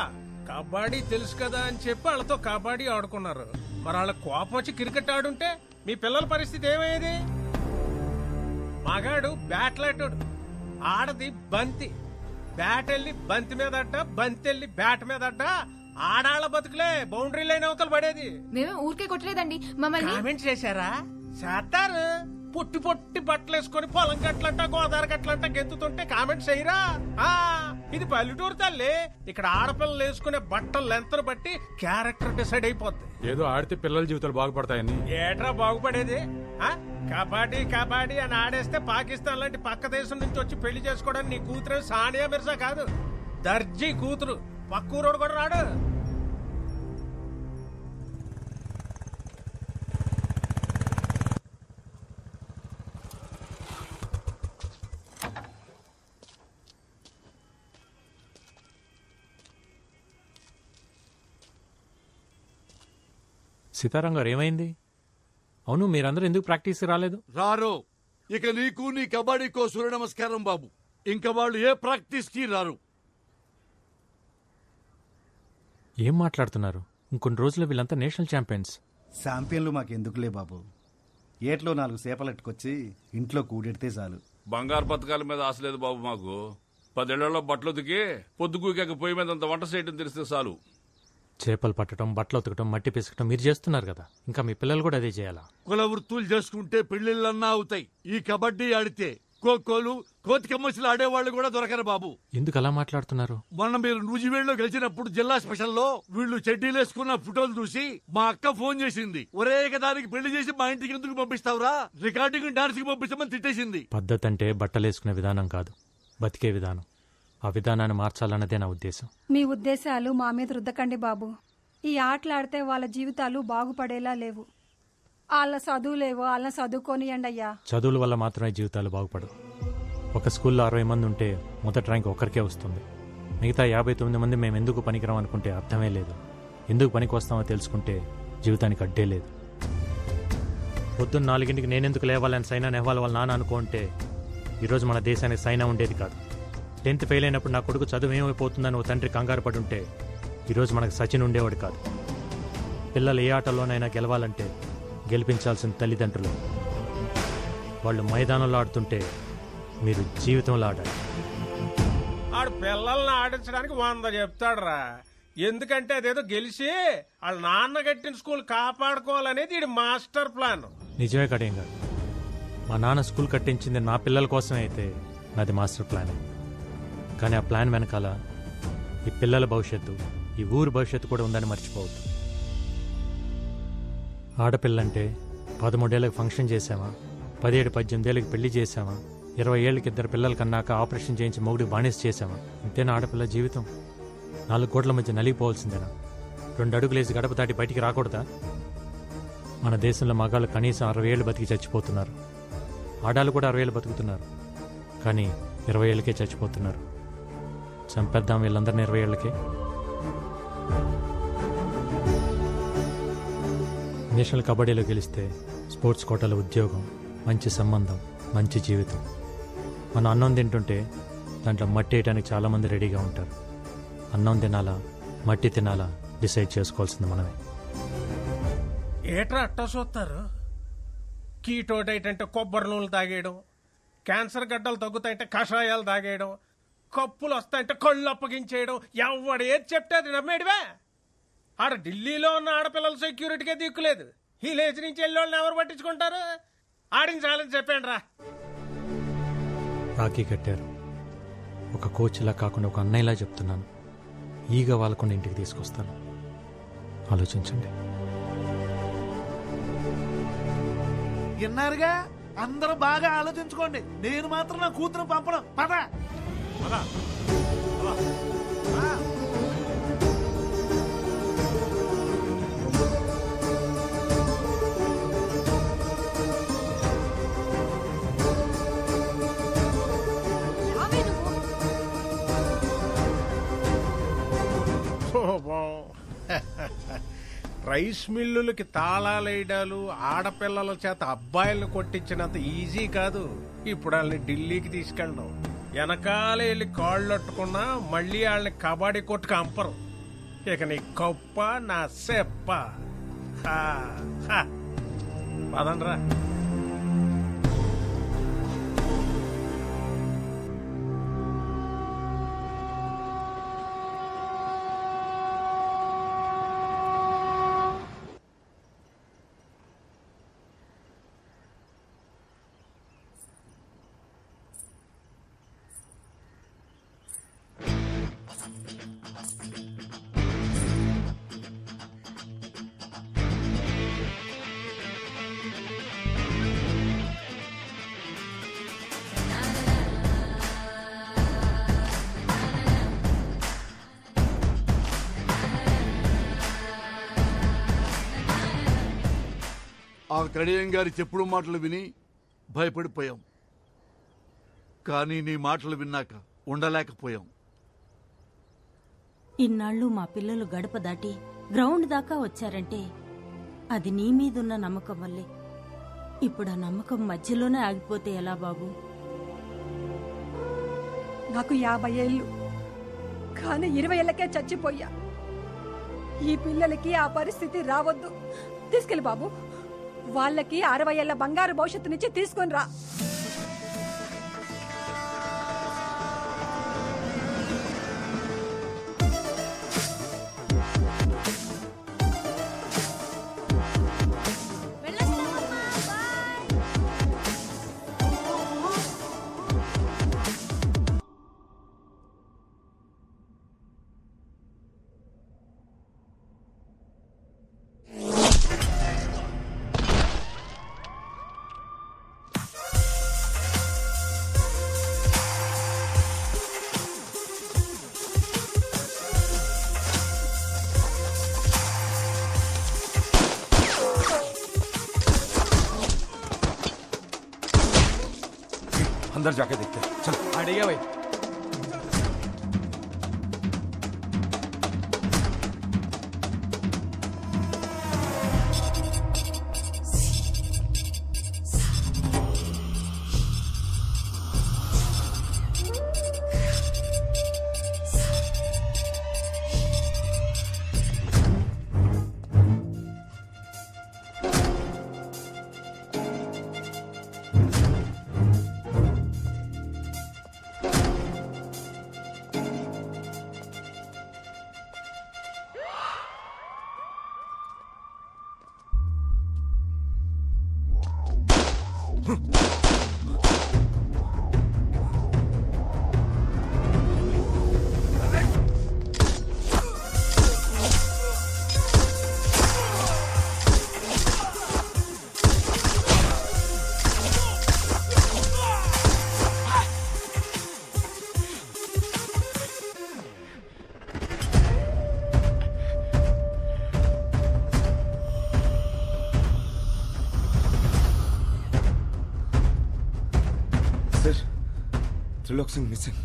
కబడ్డీ తెలుసు కదా అని చెప్పి వాళ్ళతో కబడ్డీ ఆడుకున్నారు. మరి వాళ్ళ కోపం వచ్చి క్రికెట్ ఆడుంటే మీ పిల్లల పరిస్థితి ఏమయ్యేది? మగాడు బ్యాట్లాటోడు, ఆడది బంతి. బ్యాట్ వెళ్ళి బంతి మీద అడ్డ, బంతి వెళ్ళి బ్యాట్ మీద అడ్డ. ఆడాళ్ళ బతుకులే బౌండరీ లైన్ అవతలు పడేది. మేము ఊరికే కొట్టలేదండి, మమ్మల్ని కామెంట్ చేశారా? చేస్తారు. పొట్టి పొట్టి బట్టలు వేసుకొని పొలం గట్లంట గోదావరి గట్లంట గెంతుతుంటే కామెంట్స్ చేయరా? ఇది పల్లెటూరు తల్లి. ఇక్కడ ఆడపిల్లలు వేసుకునే బట్టలు లెంతను బట్టి క్యారెక్టర్ డిసైడ్ అయిపోద్ది. ఏదో ఆడితే పిల్లల జీవితాలు బాగుపడతాయని. ఏట్రా బాగుపడేది? కబడ్డీ కబడ్డీ అని ఆడేస్తే పాకిస్తాన్ లాంటి పక్క దేశం నుంచి వచ్చి పెళ్లి చేసుకోవడానికి నీ కూతురే సానియా మిర్జా కాదు, దర్జీ కూతురు. పక్కూరోడు కూడా రాడు. సీతారాం గారు ఏమైంది? అవును, మీరందరూ ఎందుకు ప్రాక్టీస్ రాలేదు? రారు. ఇక నీకు నీ కబడ్డీకో సూర్య నమస్కారం బాబు. ఇంకా వాళ్ళు ఏ ప్రాక్టీస్ కి రారు. ఏం మాట్లాడుతున్నారు? ఇంకొన్ని రోజుల్లో వీళ్ళంతా నేషనల్ ఛాంపియన్స్. ఛాంపియన్లు మాకెందుకులే బాబు. ఏట్లో 4 చేపలెట్టుకొచ్చి ఇంట్లో కూడెడితే చాలు. బంగారు పథకాల మీద ఆశ లేదు బాబు మాకు. 10 ఏళ్లలో బట్టలు ఉతికి పొద్దుకూకాక పొయ్యి మీద అంత వంట చేయడం తెలిస్తే చాలు. చేపలు పట్టడం, బట్టలు ఉతకటం, మట్టి పిసకటం మీరు చేస్తున్నారు కదా, ఇంకా మీ పిల్లలు కూడా అదే చేయాలా? కుల వృత్తులు చేసుకుంటే పెళ్లిళ్ళన్నా అవుతాయి. ఈ కబడ్డీ ఆడితే ఖోఖోలు, కోతి కమ్మసిలు ఆడేవాళ్ళు కూడా దొరకరు బాబు. ఎందుకు అలా మాట్లాడుతున్నారు? మొన్న మీరు నూజివేడులో గెలిచినప్పుడు జిల్లా స్పెషల్లో వీళ్ళు చెడ్డీలు వేసుకున్న ఫోటోలు చూసి మా అక్క ఫోన్ చేసింది. ఒరే దానికి పెళ్లి చేసి మా ఇంటికి ఎందుకు పంపిస్తావురా, రికార్డింగ్ డాన్స్ కి పంపిస్తామని తిట్టేసింది. పద్ధతి అంటే బట్టలేసుకునే విధానం కాదు, బతికే విధానం. ఆ విధానాన్ని మార్చాలన్నదే నా ఉద్దేశం. మీ ఉద్దేశాలు మా మీద రుద్దకండి బాబు. ఈ ఆటలాడితే వాళ్ళ జీవితాలు బాగుపడేలా లేవు. వాళ్ళ చదువులేవో వాళ్ళని చదువుకోనియండి అయ్యా. చదువుల వల్ల మాత్రమే జీవితాలు బాగుపడవు. ఒక స్కూల్లో 60 మంది ఉంటే మొదటి ర్యాంక్ ఒక్కరికే వస్తుంది. మిగతా 59 మంది మేము ఎందుకు పనికిరాం అనుకుంటే అర్థమే లేదు. ఎందుకు పనికి వస్తామో తెలుసుకుంటే జీవితానికి అడ్డే లేదు. పొద్దున్న 4 నేనెందుకు లేవాలని సైనా నెహ్వాల్ వాళ్ళ నాన్న అనుకుంటే ఈరోజు మన దేశానికి సైనా ఉండేది కాదు. 10th ఫెయిల్ అయినప్పుడు నా కొడుకు చదువు ఏమైపోతుందని ఓ తండ్రి కంగారు పడి ఉంటే ఈరోజు మనకు సచిన్ ఉండేవాడు కాదు. పిల్లలు ఏ ఆటలోనైనా గెలవాలంటే గెలిపించాల్సిన తల్లిదండ్రులు. వాళ్ళు మైదానంలో ఆడుతుంటే మీరు జీవితంలో ఆడాలి. ఆడు పిల్లల్ని ఆడించడానికి 100 చెప్తాడురా. ఎందుకంటే అదేదో గెలిచి వాళ్ళ నాన్న కట్టిన స్కూల్ కాపాడుకోవాలనేది ఇది మాస్టర్ ప్లాన్. నిజమే కడేం గారు, మా నాన్న స్కూల్ కట్టించింది నా పిల్లల కోసమే అయితే నాది మాస్టర్ ప్లాన్. కానీ ఆ ప్లాన్ వెనకాల ఈ పిల్లల భవిష్యత్తు, ఈ ఊరు భవిష్యత్తు కూడా ఉందని మర్చిపోవద్దు. ఆడపిల్లంటే 13 ఏళ్ళకి ఫంక్షన్ చేసామా, 17-18 ఏళ్ళకి పెళ్లి చేసామా, 20 ఏళ్ళకి 2 పిల్లల కన్నాక ఆపరేషన్ చేయించి మొగుడికి బానిస చేసామా? ఇంతేనా ఆడపిల్ల జీవితం? 4 కోట్ల మధ్య నలిగిపోవాల్సిందేనా? 2 అడుగులేసి గడప దాటి బయటికి రాకూడదా? మన దేశంలో మగాళ్ళు కనీసం 60 ఏళ్ళు బతికి చచ్చిపోతున్నారు. ఆడాళ్ళు కూడా 60 ఏళ్ళు బతుకుతున్నారు, కానీ 20 ఏళ్ళకే చచ్చిపోతున్నారు. చంపేద్దాం వీళ్ళందరినీ 20 ఏళ్ళకే. నేషనల్ కబడ్డీలో గెలిస్తే స్పోర్ట్స్ కోటాలో ఉద్యోగం, మంచి సంబంధం, మంచి జీవితం. మనం అన్నం తింటుంటే దాంట్లో మట్టి వేయడానికి చాలామంది రెడీగా ఉంటారు. అన్నం తినాలా, మట్టి తినాలా డిసైడ్ చేసుకోవాల్సింది మనమే. ఏట్రా అట్టా చూస్తారు? కీటో డైట్ అంటే కొబ్బరి నూనెలు తాగేయడం, క్యాన్సర్ గడ్డలు తగ్గుతాయంటే కషాయాలు తాగేయడం, కప్పులు వస్తాయంటే కళ్ళు అప్పగించేయడం. ఎవడు ఏది చెప్తే అది నమ్మేడివే. ఆడ ఢిల్లీలో ఉన్న ఆడపిల్లల సెక్యూరిటీకే దిక్కులేదు. ఈ లేచి నుంచి వెళ్ళి ఎవరు పట్టించుకుంటారు? ఆడించాలని చెప్పండి రా. రాఖీ కట్టారు. ఒక కోచ్లా కాకుండా ఒక అన్నయ్యలా చెప్తున్నాను. ఈగ వాళ్ళకుండా ఇంటికి తీసుకొస్తాను. ఆలోచించండి. విన్నారుగా, అందరూ బాగా ఆలోచించుకోండి. నేను మాత్రం నా కూతురు పంపడం. పద రైస్ మిల్లులకి తాళాలేయడాలు, ఆడపిల్లల చేత అబ్బాయిలను కొట్టించినంత ఈజీ కాదు ఇప్పుడు వాళ్ళని ఢిల్లీకి తీసుకెళ్ళడం. వెనకాల వెళ్ళి కాళ్ళొట్టుకున్నా మళ్ళీ వాళ్ళని కబాడీ కొట్టుకు అంపరు. ఇక నీ కప్ప నా సెప్ప. పదండ్రా. ఆ కడియం గారి చెప్పుడు మాటలు విని భయపడిపోయాం. కానీ నీ మాటలు విన్నాక ఉండలేకపోయాం. ఇన్నాళ్ళు మా పిల్లలు గడప దాటి గ్రౌండ్ దాకా వచ్చారంటే అది నీ మీదున్న నమ్మకం వల్లే. ఇప్పుడు ఆ నమ్మకం మధ్యలోనే ఆగిపోతే ఎలా బాబు? నాకు 50 ఏళ్ళు, కానీ 20 ఏళ్ళకే చచ్చిపోయా. ఈ పిల్లలకి ఆ పరిస్థితి రావద్దు. తీసుకెళ్ళి బాబు, వాళ్ళకి 60 ఏళ్ల బంగారు భవిష్యత్తు నుంచి తీసుకొని రా. अंदर जाके देखते हैं। चल अड़ेगा भाई। Trilok Singh missing.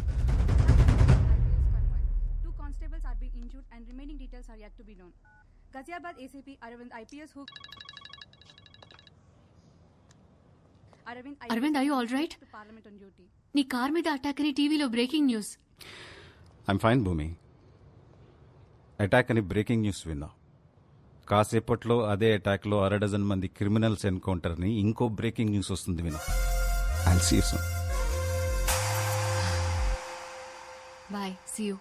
2 constables are being injured and remaining details are yet to be known. Ghaziabad ACP Arvind IPS who Arvind, are you all right? Parliament on duty. నీ కార్ మీద అటాక్ అని టీవీలో breaking news. I'm fine Bhoomi. Attack అని breaking news విన్నా. కాసేపట్లో అదే అటాక్లో 6 మంది criminals encounter అని ఇంకో బ్రేకింగ్ న్యూస్ వస్తుంది విను. I'll see you soon. Bye. See you.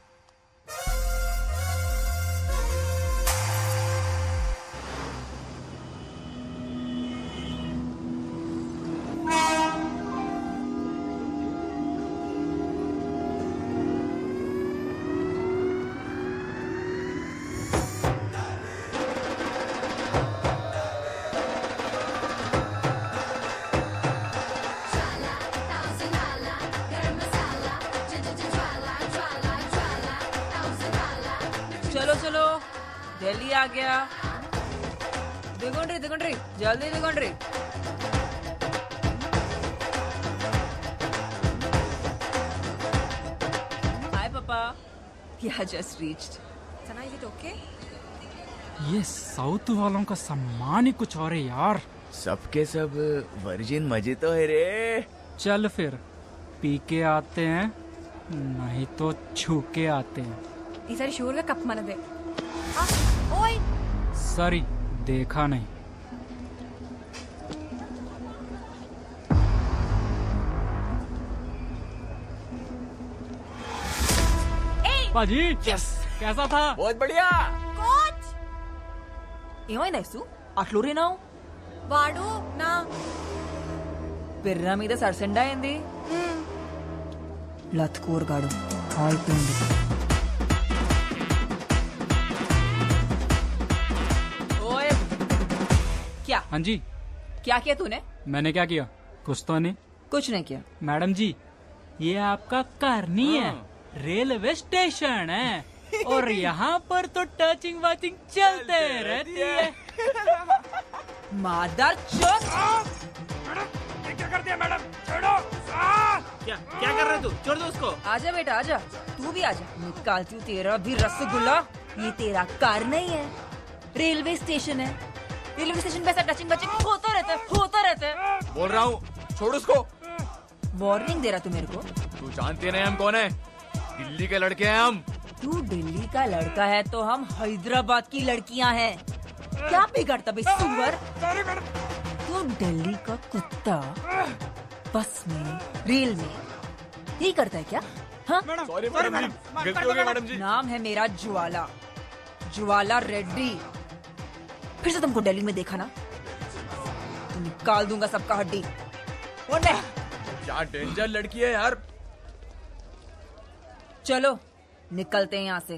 गाड़ी आ गया। दिगुंड्री जल्दी दिगुंड्री। हाय पापा, yeah just reached. Sana, is it okay? ये साउथ वालों का सम्मान ही कुछ और है यार। सबके सब वर्जिन मजे तो है रे। चल फिर पी के आते हैं, नहीं तो छू के आते हैं। ఈసారి షూర్ గా కప్ మనదే. ఓయ్ सॉरी, देखा नहीं। पाजी, यस, कैसा था? बहुत बढ़िया। కోచ్ ఏమైంది ఐసు? అట్లూరినావు? వాడు నా పిర్ర మీద సరసెండా అయింది. లత్కూర్గాడు అయిపోయింది. ओए क्या? हाँ जी। क्या किया तूने? मैंने क्या किया? कुछ तो नहीं। कुछ नहीं किया। मैडम जी, ये आपका घर नहीं है, रेलवे स्टेशन है और यहाँ पर तो टचिंग वाचिंग चलते रहती है। मादर चोद! क्या कर दिया मैडम? छोड़ो। क्या कर रहे तू? छोड़ दो उसको। आजा बेटा आजा, तू भी आजा। निकालती हूँ तेरा भी रसगुल्ला। ये तेरा कार नहीं है, रेलवे स्टेशन है। रेलवे स्टेशन पे ऐसा टचिंग बचिंग होता रहता है। बोल रहा हूँ, छोड़ उसको। वार्निंग दे रहा तू मेरे को? तू जानते नहीं हम कौन है? दिल्ली के लड़के हैं हम। तू दिल्ली का लड़का है तो हम हैदराबाद की लड़कियां हैं। क्या बिगड़ता बे सुअर? तू दिल्ली का कुत्ता बस में रेल में यही करता है क्या? हाँ? सॉरी मैडम जी, गलती हो गई मैडम जी। नाम है मेरा ज्वाला रेड्डी। फिर से तुमको दिल्ली में देखा ना तो निकाल दूंगा सबका हड्डी। क्या डेंजर लड़की है यार। चलो निकलते हैं यहाँ से।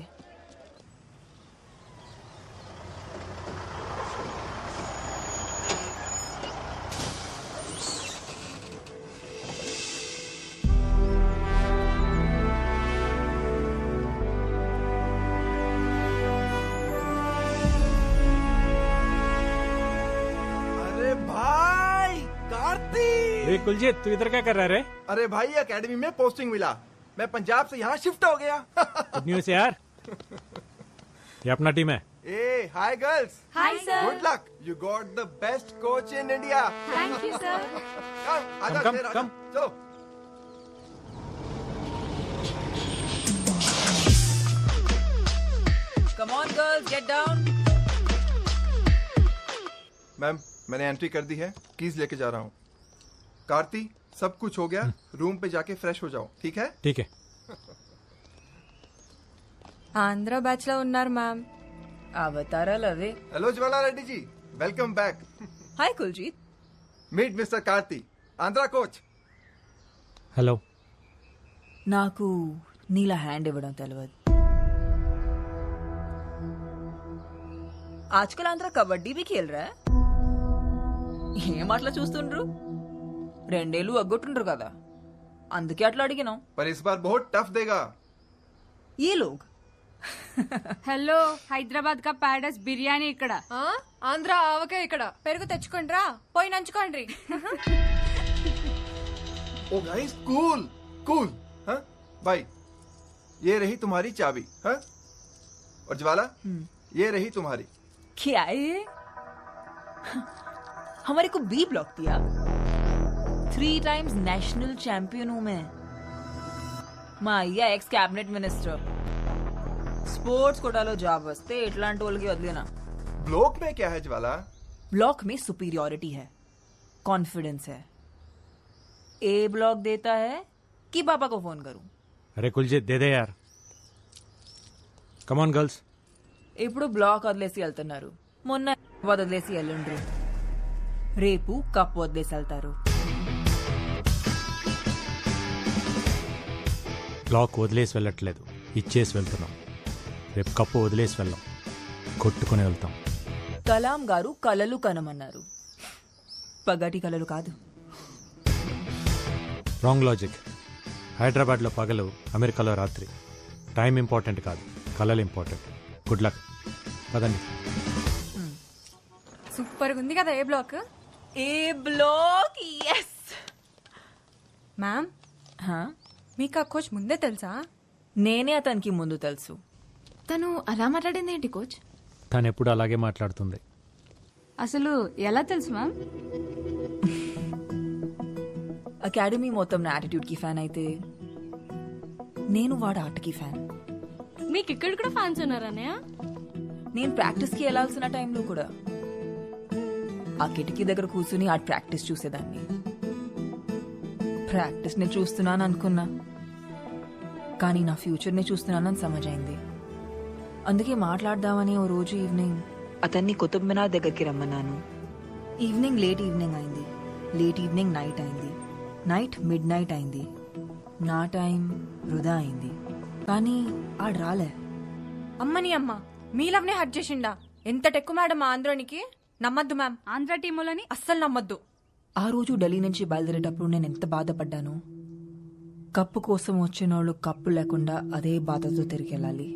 अरे भाई कार्तिक! कुलजीत, तू इधर क्या कर रहा है? अरे भाई एकेडमी में पोस्टिंग मिला, मैं पंजाब से यहाँ शिफ्ट हो गया। गुड न्यूज़ यार। ये अपना टीम है। ए hi girls. Hi sir. Good luck, you got the best coach in India. Thank you sir. Come आजा कम, शेर, आजा। कम। चलो। Come on girls, get down. Ma'am मैंने एंट्री कर दी है, कीज लेके जा रहा हूँ। कार्ती, सब कुछ हो गया, रूम पे जाके फ्रेश हो जाओ, ठीक है? ठीक है। ఆంధ్ర బ్యాచ్ లో ఉన్నారు మ్యామ్. అవతారాలు అవే. Hello Jwala Reddy ji, welcome back. Hi Kuljeet. Meet mister Karthi, Andhra coach. Hello. నాకు నీలా హ్యాండ్ ఇవ్వడం తెలియదు. ఆజ్కల్ ఆంధ్ర కబడ్డీ भी खेल रहा है. ఏం అట్లా చూస్తుండ్రు? 2 ఏళ్ళు అగ్గొట్టుండ్రు కదా, అందుకే అట్లా అడిగినాం. पर इस बार बहुत टफ देगा ये लोग। హలో, హైదరాబాద్ కా ప్యారడైస్ బిర్యానీ ఇక్కడ. ఆంధ్ర ఆవకాయ ఇక్కడ. పెరుగు తెచ్చుకోండి రా, పోయి నంచుకోండి. ओ गाइस कूल कूल। हाँ भाई, ये रही तुम्हारी चाबी। हाँ, और ज्वाला ये रही तुम्हारी। क्या है? हमारे को बी ब्लॉक दिया। 3 टाइम्स नेशनल चैंपियन हूं मैं। माया एक्स कैबिनेट मिनिस्टर। स्पोर्ट्स कोटालो जाब वस्ते इटलांट टोल के वदलेना। ब्लॉक में क्या है ज्वाला? ब्लॉक में सुपीरियोरिटी है, कॉन्फिडेंस है। ए ब्लॉक देता है कि पापा को फोन करूं? अरे कुलजीत, दे दे यार। Come on girls. ఇప్పుడు బ్లాక్ వదిలేసి వెళ్తున్నారు, మొన్న వదిలేసి వెళ్ళండ్రు, రేపు కప్ వదిలేసి వెళ్తారు. బ్లాక్ వదిలేసి వెళ్ళట్లేదు, ఇచ్చేసి వెళ్తున్నాం. రేపు కప్పు వదిలేసి వెళ్ళాం, కొట్టుకుని వెళ్తాం. కలాం గారు కలలు కనమన్నారు, పగటి కలలు కాదు. Wrong logic. హైదరాబాద్లో పగలు, అమెరికాలో రాత్రి. టైం ఇంపార్టెంట్ కాదు, కలలు ఇంపార్టెంట్. Good luck. పదండి. సూపర్ ఉంది కదా ఏ బ్లాక్. ఏ బ్లాక్. ఎస్ మ్యామ్, మీకు ఆ కోచ్ ముందే తెలుసా? నేనే అతనికి ముందు తెలుసు. తను అలా మాట్లాడింది ఏంటి కోచ్? తను ఎప్పుడు అలాగే మాట్లాడుతుంది. అసలు ఎలా తెలుసు మ్యామ్? అకాడమీ మొత్తం నా యాటిట్యూడ్ కి ఫ్యాన్ అయితే నేను వాడు ఆటకి ఫ్యాన్. మీకు ఇక్కడ కూడా ఫ్యాన్స్ ఉన్నారన్నయ్య? నేను ప్రాక్టీస్ కి వెళ్లాల్సిన టైంలో కూడా ఆ కిటికీ దగ్గర కూర్చుని ఆ ప్రాక్టీస్ చూసేదాన్ని. ప్రాక్టీస్ ని చూస్తున్నాను అనుకున్నా, కానీ నా ఫ్యూచర్ ని చూస్తున్నానని సమజైంది. అందుకే మాట్లాడదామని ఓ రోజు ఈవినింగ్ అతన్ని కుతుబ్ మినార్ దగ్గరికి రమ్మన్నాను. ఈవినింగ్ లేట్ ఈవినింగ్ అయింది, లేట్ ఈవినింగ్ నైట్ అయింది, నైట్ మిడ్ నైట్ అయింది. నా టైం వృధా అయింది, కానీ ఆడు రాలే. అమ్మని అమ్మ మీ లవ్ నే హట్ చేసిండా? ఎంత టెక్కు మేడం మా ఆంధ్రానికి. నమ్మద్దు మ్యామ్, ఆంధ్ర టీములని అస్సలు నమ్మద్దు. ఆ రోజు ఢిల్లీ నుంచి బయలుదేరేటప్పుడు నేను ఎంత బాధపడ్డాను. కప్పు కోసం వచ్చినోళ్ళు కప్పు లేకుండా అదే బాధతో తిరిగి వెళ్ళాలి.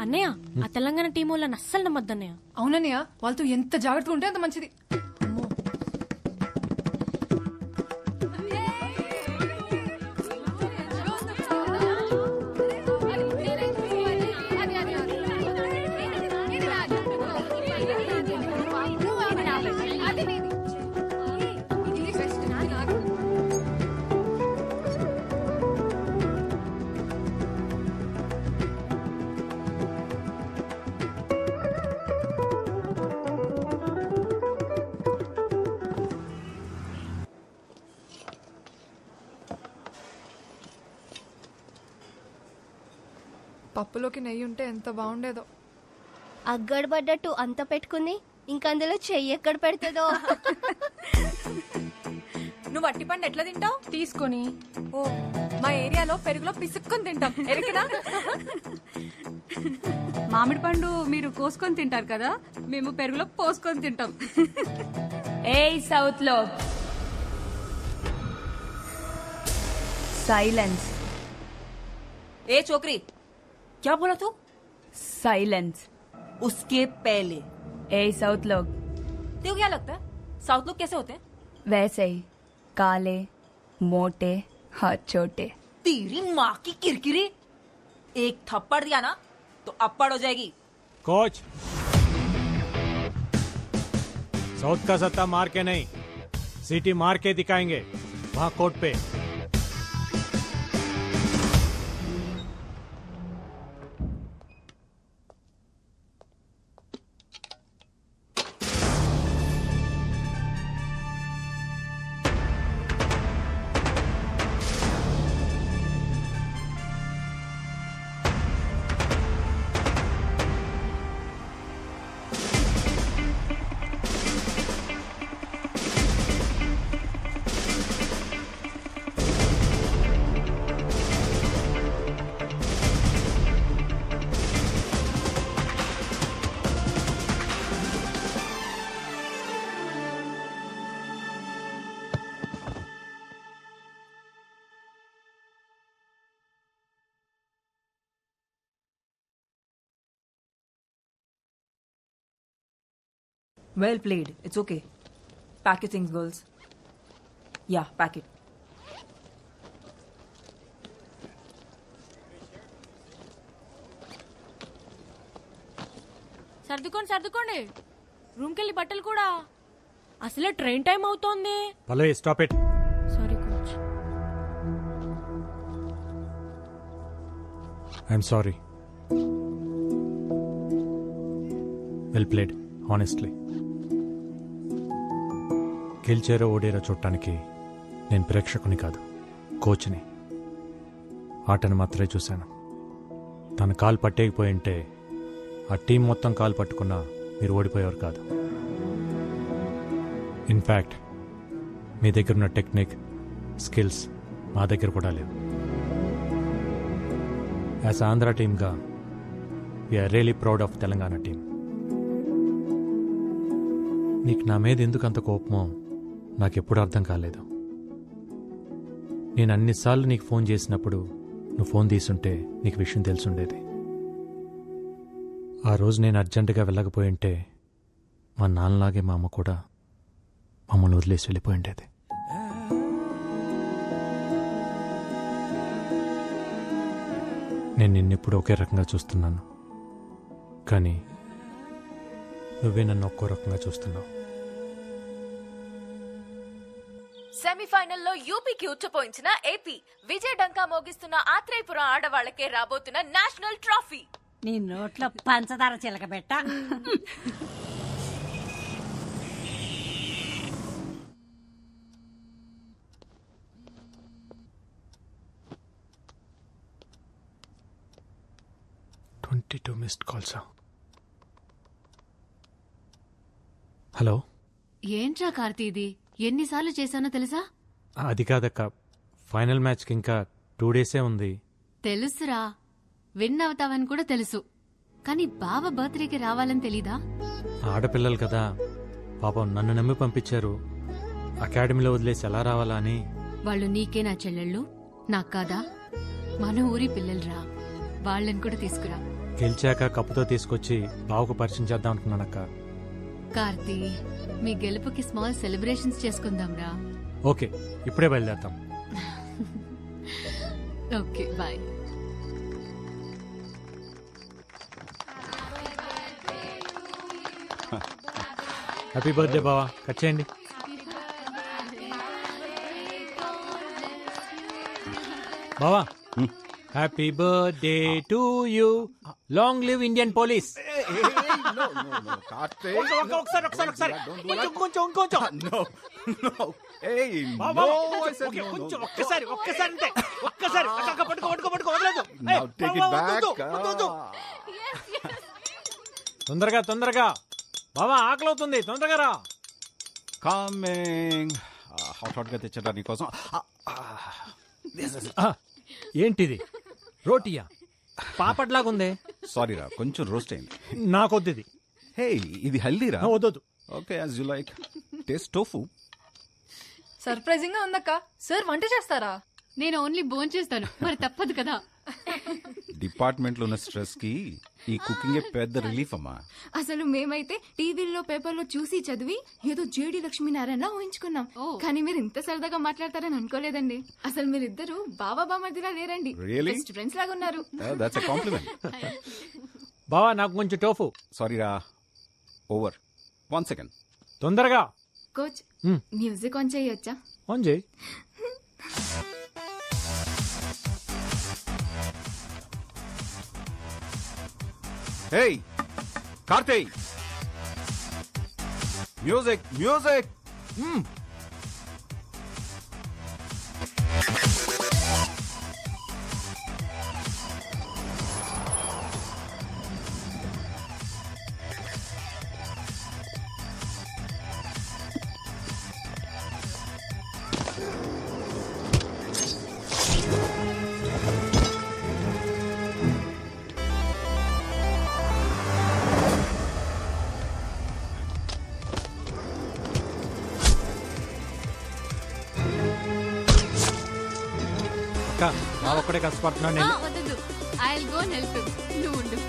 అన్నయ్య, ఆ తెలంగాణ టీం వాళ్ళని అస్సలు నమ్మద్దు అన్నయ్య. అవునన్నయ్య, వాళ్ళతో ఎంత జాగ్రత్తగా ఉంటే అంత మంచిది. పప్పులోకి నెయ్యి ఉంటే ఎంత బాగుండేదో. అగ్గడబడ్డట్టు అంత పెట్టుకుంది, ఇంకందులో చెయ్యి ఎక్కడ పెడుతుందో. నువ్వు అట్టి పండు ఎట్లా తింటావు? తీసుకొని. ఓ, మా ఏరియాలో పెరుగులో పిసుక్కొని తింటాం, ఎరికినా? మామిడి పండు మీరు కోసుకొని తింటారు కదా, మేము పెరుగులో పోసుకొని తింటాం. ఏయ్ సౌత్ లో साइलेंस। ए छोकरी, क्या बोला तू? साइलेंस। उसके पहले ए साउथ लोग। तेरे को क्या लगता है साउथ लोग कैसे होते हैं? वैसे ही, काले, मोटे, हाथ छोटे। तेरी माँ की किरकिरी, एक थप्पड़ दिया ना तो अप्पड़ हो जाएगी। कोच, साउथ का सत्ता मार के नहीं, सीटी मार के दिखाएंगे वहां कोर्ट पे। Well played. It's okay. Pack your things, girls. Yeah, pack it. సర్దుకోండి రూమ్ కెళ్ళి బట్టలు కూడా. అసలే ట్రైన్ టైం అవుతోంది. Pallavi, stop it. Sorry coach. I'm sorry. Well played, honestly. గెలిచారో ఓడేరో చూడటానికి నేను ప్రేక్షకుని కాదు, కోచ్ని. ఆటను మాత్రమే చూశాను. తన కాలు పట్టేకపోయి ఉంటే ఆ టీం మొత్తం కాలు పట్టుకున్నా మీరు ఓడిపోయేవారు కాదు. ఇన్ఫ్యాక్ట్ మీ దగ్గర ఉన్న టెక్నిక్, స్కిల్స్ మా దగ్గర కూడా లేవు. యాజ్ ఆంధ్ర టీమ్గా we are really proud of Telangana team. నీకు నా మీద ఎందుకు అంత కోపమో నాకెప్పుడు అర్థం కాలేదు. నేను అన్నిసార్లు నీకు ఫోన్ చేసినప్పుడు నువ్వు ఫోన్ తీసుంటే నీకు విషయం తెలుసుండేది. ఆ రోజు నేను అర్జెంటుగా వెళ్ళకపోయింటే మా నాన్నలాగే మా అమ్మ కూడా మమ్మల్ని వదిలేసి వెళ్ళిపోయి ఉండేది. నేను నిన్నెప్పుడు ఒకే రకంగా చూస్తున్నాను, కానీ నువ్వే నన్ను ఒక్కో రకంగా చూస్తున్నావు. సెమీఫైనల్లో యూపీకి ఉచ్చపోయించిన ఏపీ, విజయ్ డంకా మోగిస్తున్న ఆత్రేయపురం ఆడవాళ్లకే రాబోతున్న నేషనల్ ట్రోఫీ. నీ నోట్లో పంచదార చిలకబెట్ట. Missed calls. హలో, ఏంట్రా కార్తీ ఇది? ఎన్నిసార్లు చేశానో తెలుసా? అది కాదక్క, ఫైనల్ మ్యాచ్కి ఇంకా 2 days ఉంది. తెలుసురా, విన్ అవుతావని కూడా తెలుసు, కానీ బావ బర్త్డేకి రావాలని తెలీదా? ఆడపిల్లలు కదా పాపం, నన్ను నమ్మి పంపించారు. అకాడమీలో వదిలేసి ఎలా రావాలా అని. వాళ్ళు నీకే నా చెల్లెళ్ళు, నాకు కాదా? మన ఊరి పిల్లలురా, వాళ్ళని కూడా తీసుకురా. గెలిచాక కప్పుతో తీసుకొచ్చి బావకు పరిచయం చేద్దాం అనుకున్నానక్క. కార్తీ, మీ గెలుపుకి స్మాల్ సెలబ్రేషన్స్ చేసుకుందాంరా. ఓకే, ఇప్పుడే బయలుదేరతాం. Okay, bye. హ్యాపీ బర్త్డే బావా, కట్ చేయండి. బావా, happy birthday to you, long live Indian police. తొందరగా తొందరగా బావా, ఆకలవుతుంది, తొందరగా రా. కమింగ్. హాట్ గా తెచ్చడా నీకోసం. ఏంటిది, రోటీయా? పాపట్లాగుందే. సారీ రా, కొంచెం రోస్ట్ అయింది. నాకొద్దు ఇది. హే, ఇది హెల్దీ రా. వద్దు. Okay, as you like. Taste tofu. Surprising గా ఉందక్క. సార్ వంట చేస్తారా? నేను ఓన్లీ భోంచేస్తాను, మరి తప్పదు కదా. డిపార్ట్మెంట్ లో ఉన్న స్ట్రెస్ కి ఈ కుకింగ్ పెద్ద రిలీఫ్ అమ్మా. అసలు మేమైతే టీవీల్లో పేపర్లో చూసి చదివి ఏదో జేడి లక్ష్మీనారాయణ ఊహించుకున్నాం, కానీ మీరు ఇంత సరదాగా మాట్లాడతారని అనుకోలేదండి. అసలు మీరిద్దరు బావా బామర్దిలా లేరండి, Really? బెస్ట్ ఫ్రెండ్స్ లాగా ఉన్నారు. That's a compliment. బావా, నాకు కొంచెం టోఫు. సారీ రా, ఓవర్. 1 second. తొందరగా. కోచ్, మ్యూజిక్ ఆన్ చేయొచ్చా? ఆన్ చేయి. Hey Karthik, music music. బావ ఒక్కడే కష్టపడుతున్నాను నేను. వద్దు, I will go and help him. నువ్వు ఉండు.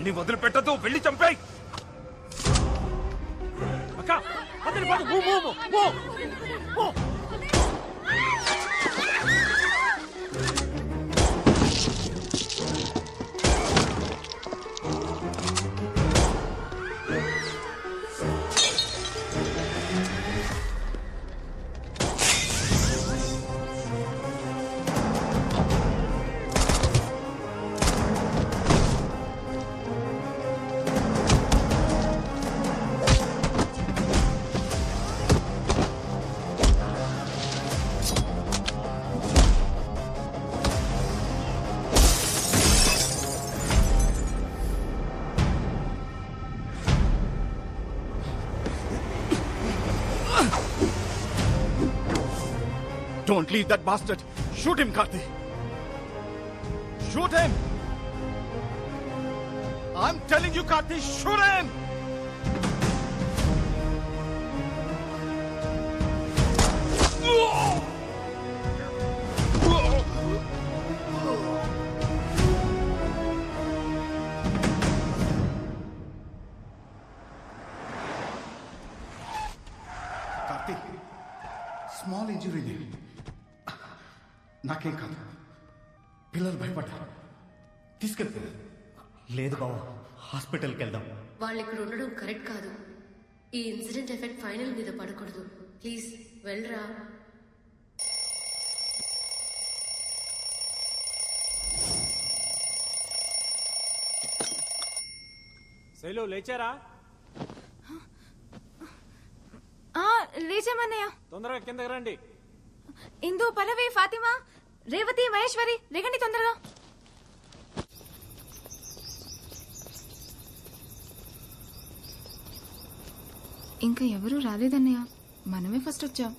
వాడిని వదిలిపెట్టదు, వెళ్ళి చంపేయ్. అక్క వదిలిపోదు, move move move move. Don't leave that bastard. Shoot him, Karthi. Shoot him. I'm telling you, Karthi, shoot him. Karthik, small injury. నాకేం కాదు. పిల్లలు భయపడ్డారు, తీసుకెళ్తారు. లేదు బావ, హాస్పిటల్కి వెళ్దాం. వాళ్ళు ఇక్కడ ఉండడం కరెక్ట్ కాదు. ఈ ఇన్సిడెంట్ ఎఫెక్ట్ ఫైనల్ మీద పడకూడదు. ప్లీజ్ వెళ్ళరా. శైలు లేచారా? లేచామన్నయ్య. తొందరగా కిందకి రండి. ఇందు, పల్లవి, ఫాతిమా, రేవతి, మహేశ్వరి, రేగండి తొందరగా. ఇంకా ఎవరూ రాలేదన్నయ్య, మనమే ఫస్ట్ వచ్చాం.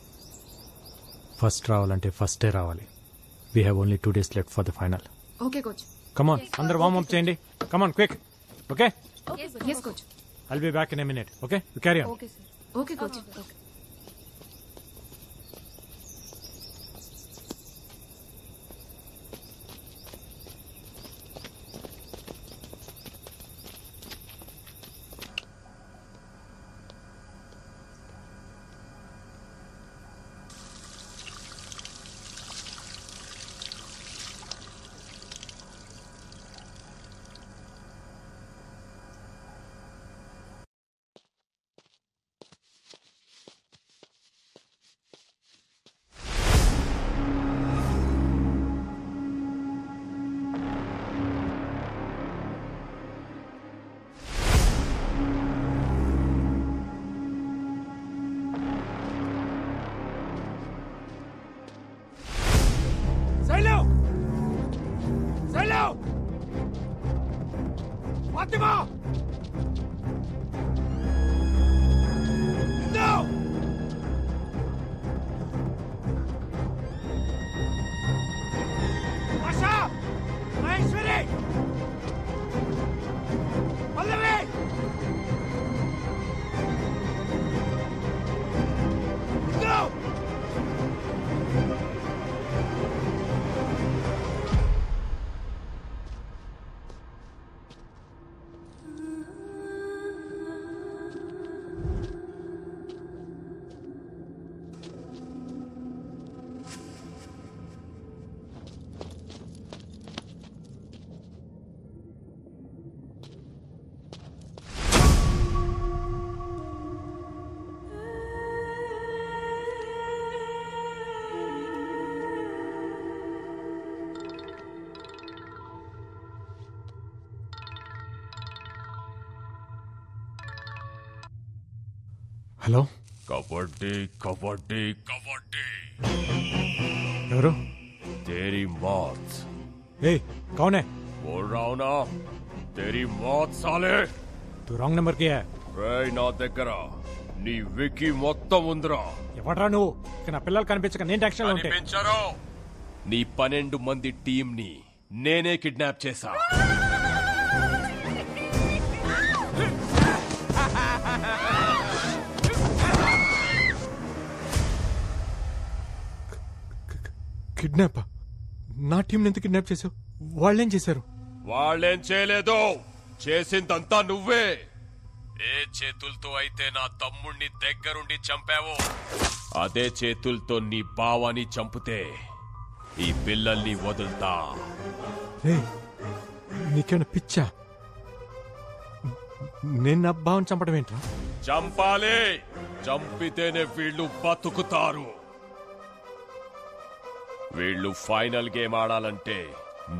ఫస్ట్ రావాలంటే ఫస్టే రావాలి. We have only 2 days left for the final. Okay coach. Come on, అందరు వార్మ్ అప్ చేయండి. Come on quick. Okay, yes coach. I'll be back in a minute. Okay, you carry on. Okay sir. Okay coach. Okay. Fatima! Indu! Asha! Maheshwari! Pallavi! Indu! Hello. Kabaddi kabaddi kabaddi. ఎవరు? तेरी मौत. ए कौन है? बोल रहा हूं ना, तेरी मौत साले. तू रॉन्ग नंबर किया है. రే నా దగ్గర నీ వికీ మొత్తం ఉందిరా. ఎవడ్రా నువ్వు? ఇక నా పిల్లలు కనిపించక నేను టెన్షన్ లో ఉంటే. కనిపించరు. నీ 12 మంది టీం ని నేనే కిడ్నాప్ చేశా. కిడ్నాప్? నా టీం ఎందుకు కిడ్నాప్ చేసావు? వాళ్ళేం చేశారు? వాళ్ళేం చేయలేదు, చేసిందంతా నువ్వే. ఏ చేతులతో అయితే నా తమ్ముణ్ణి దగ్గరుండి చంపావో అదే చేతులతో నీ బావని చంపితే ఈ పిల్లల్ని వదులుతా. నీకేమైనా పిచ్చా? నేను నా బావని చంపడం ఏంట్రా? చంపాలి. చంపితేనే వీళ్ళు బతుకుతారు. వీళ్ళు ఫైనల్ గేమ్ ఆడాలంటే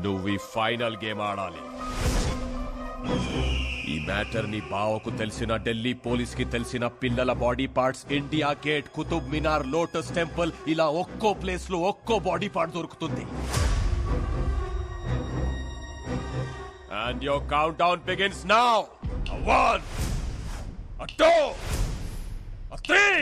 నువ్వు ఈ ఫైనల్ గేమ్ ఆడాలి. ఈ మ్యాటర్ ని బావకు తెలిసిన, ఢిల్లీ పోలీస్ కి తెలిసిన, పిల్లల body parts India Gate, Qutub Minar, Lotus Temple ఇలా ఒక్కో ప్లేస్ లో ఒక్కో బాడీ పార్ట్ దొరుకుతుంది. And your countdown begins now. A 1, a 2, a 3.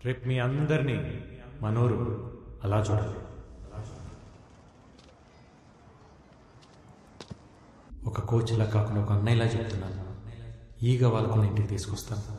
రేపు మీ అందరినీ మనోరు అలా చూడాలి. ఒక కోచ్లా కాకుండా ఒక అన్నయ్యలా చెప్తున్నాను. ఈగ వాళ్ళకున్న ఇంటికి తీసుకొస్తాను.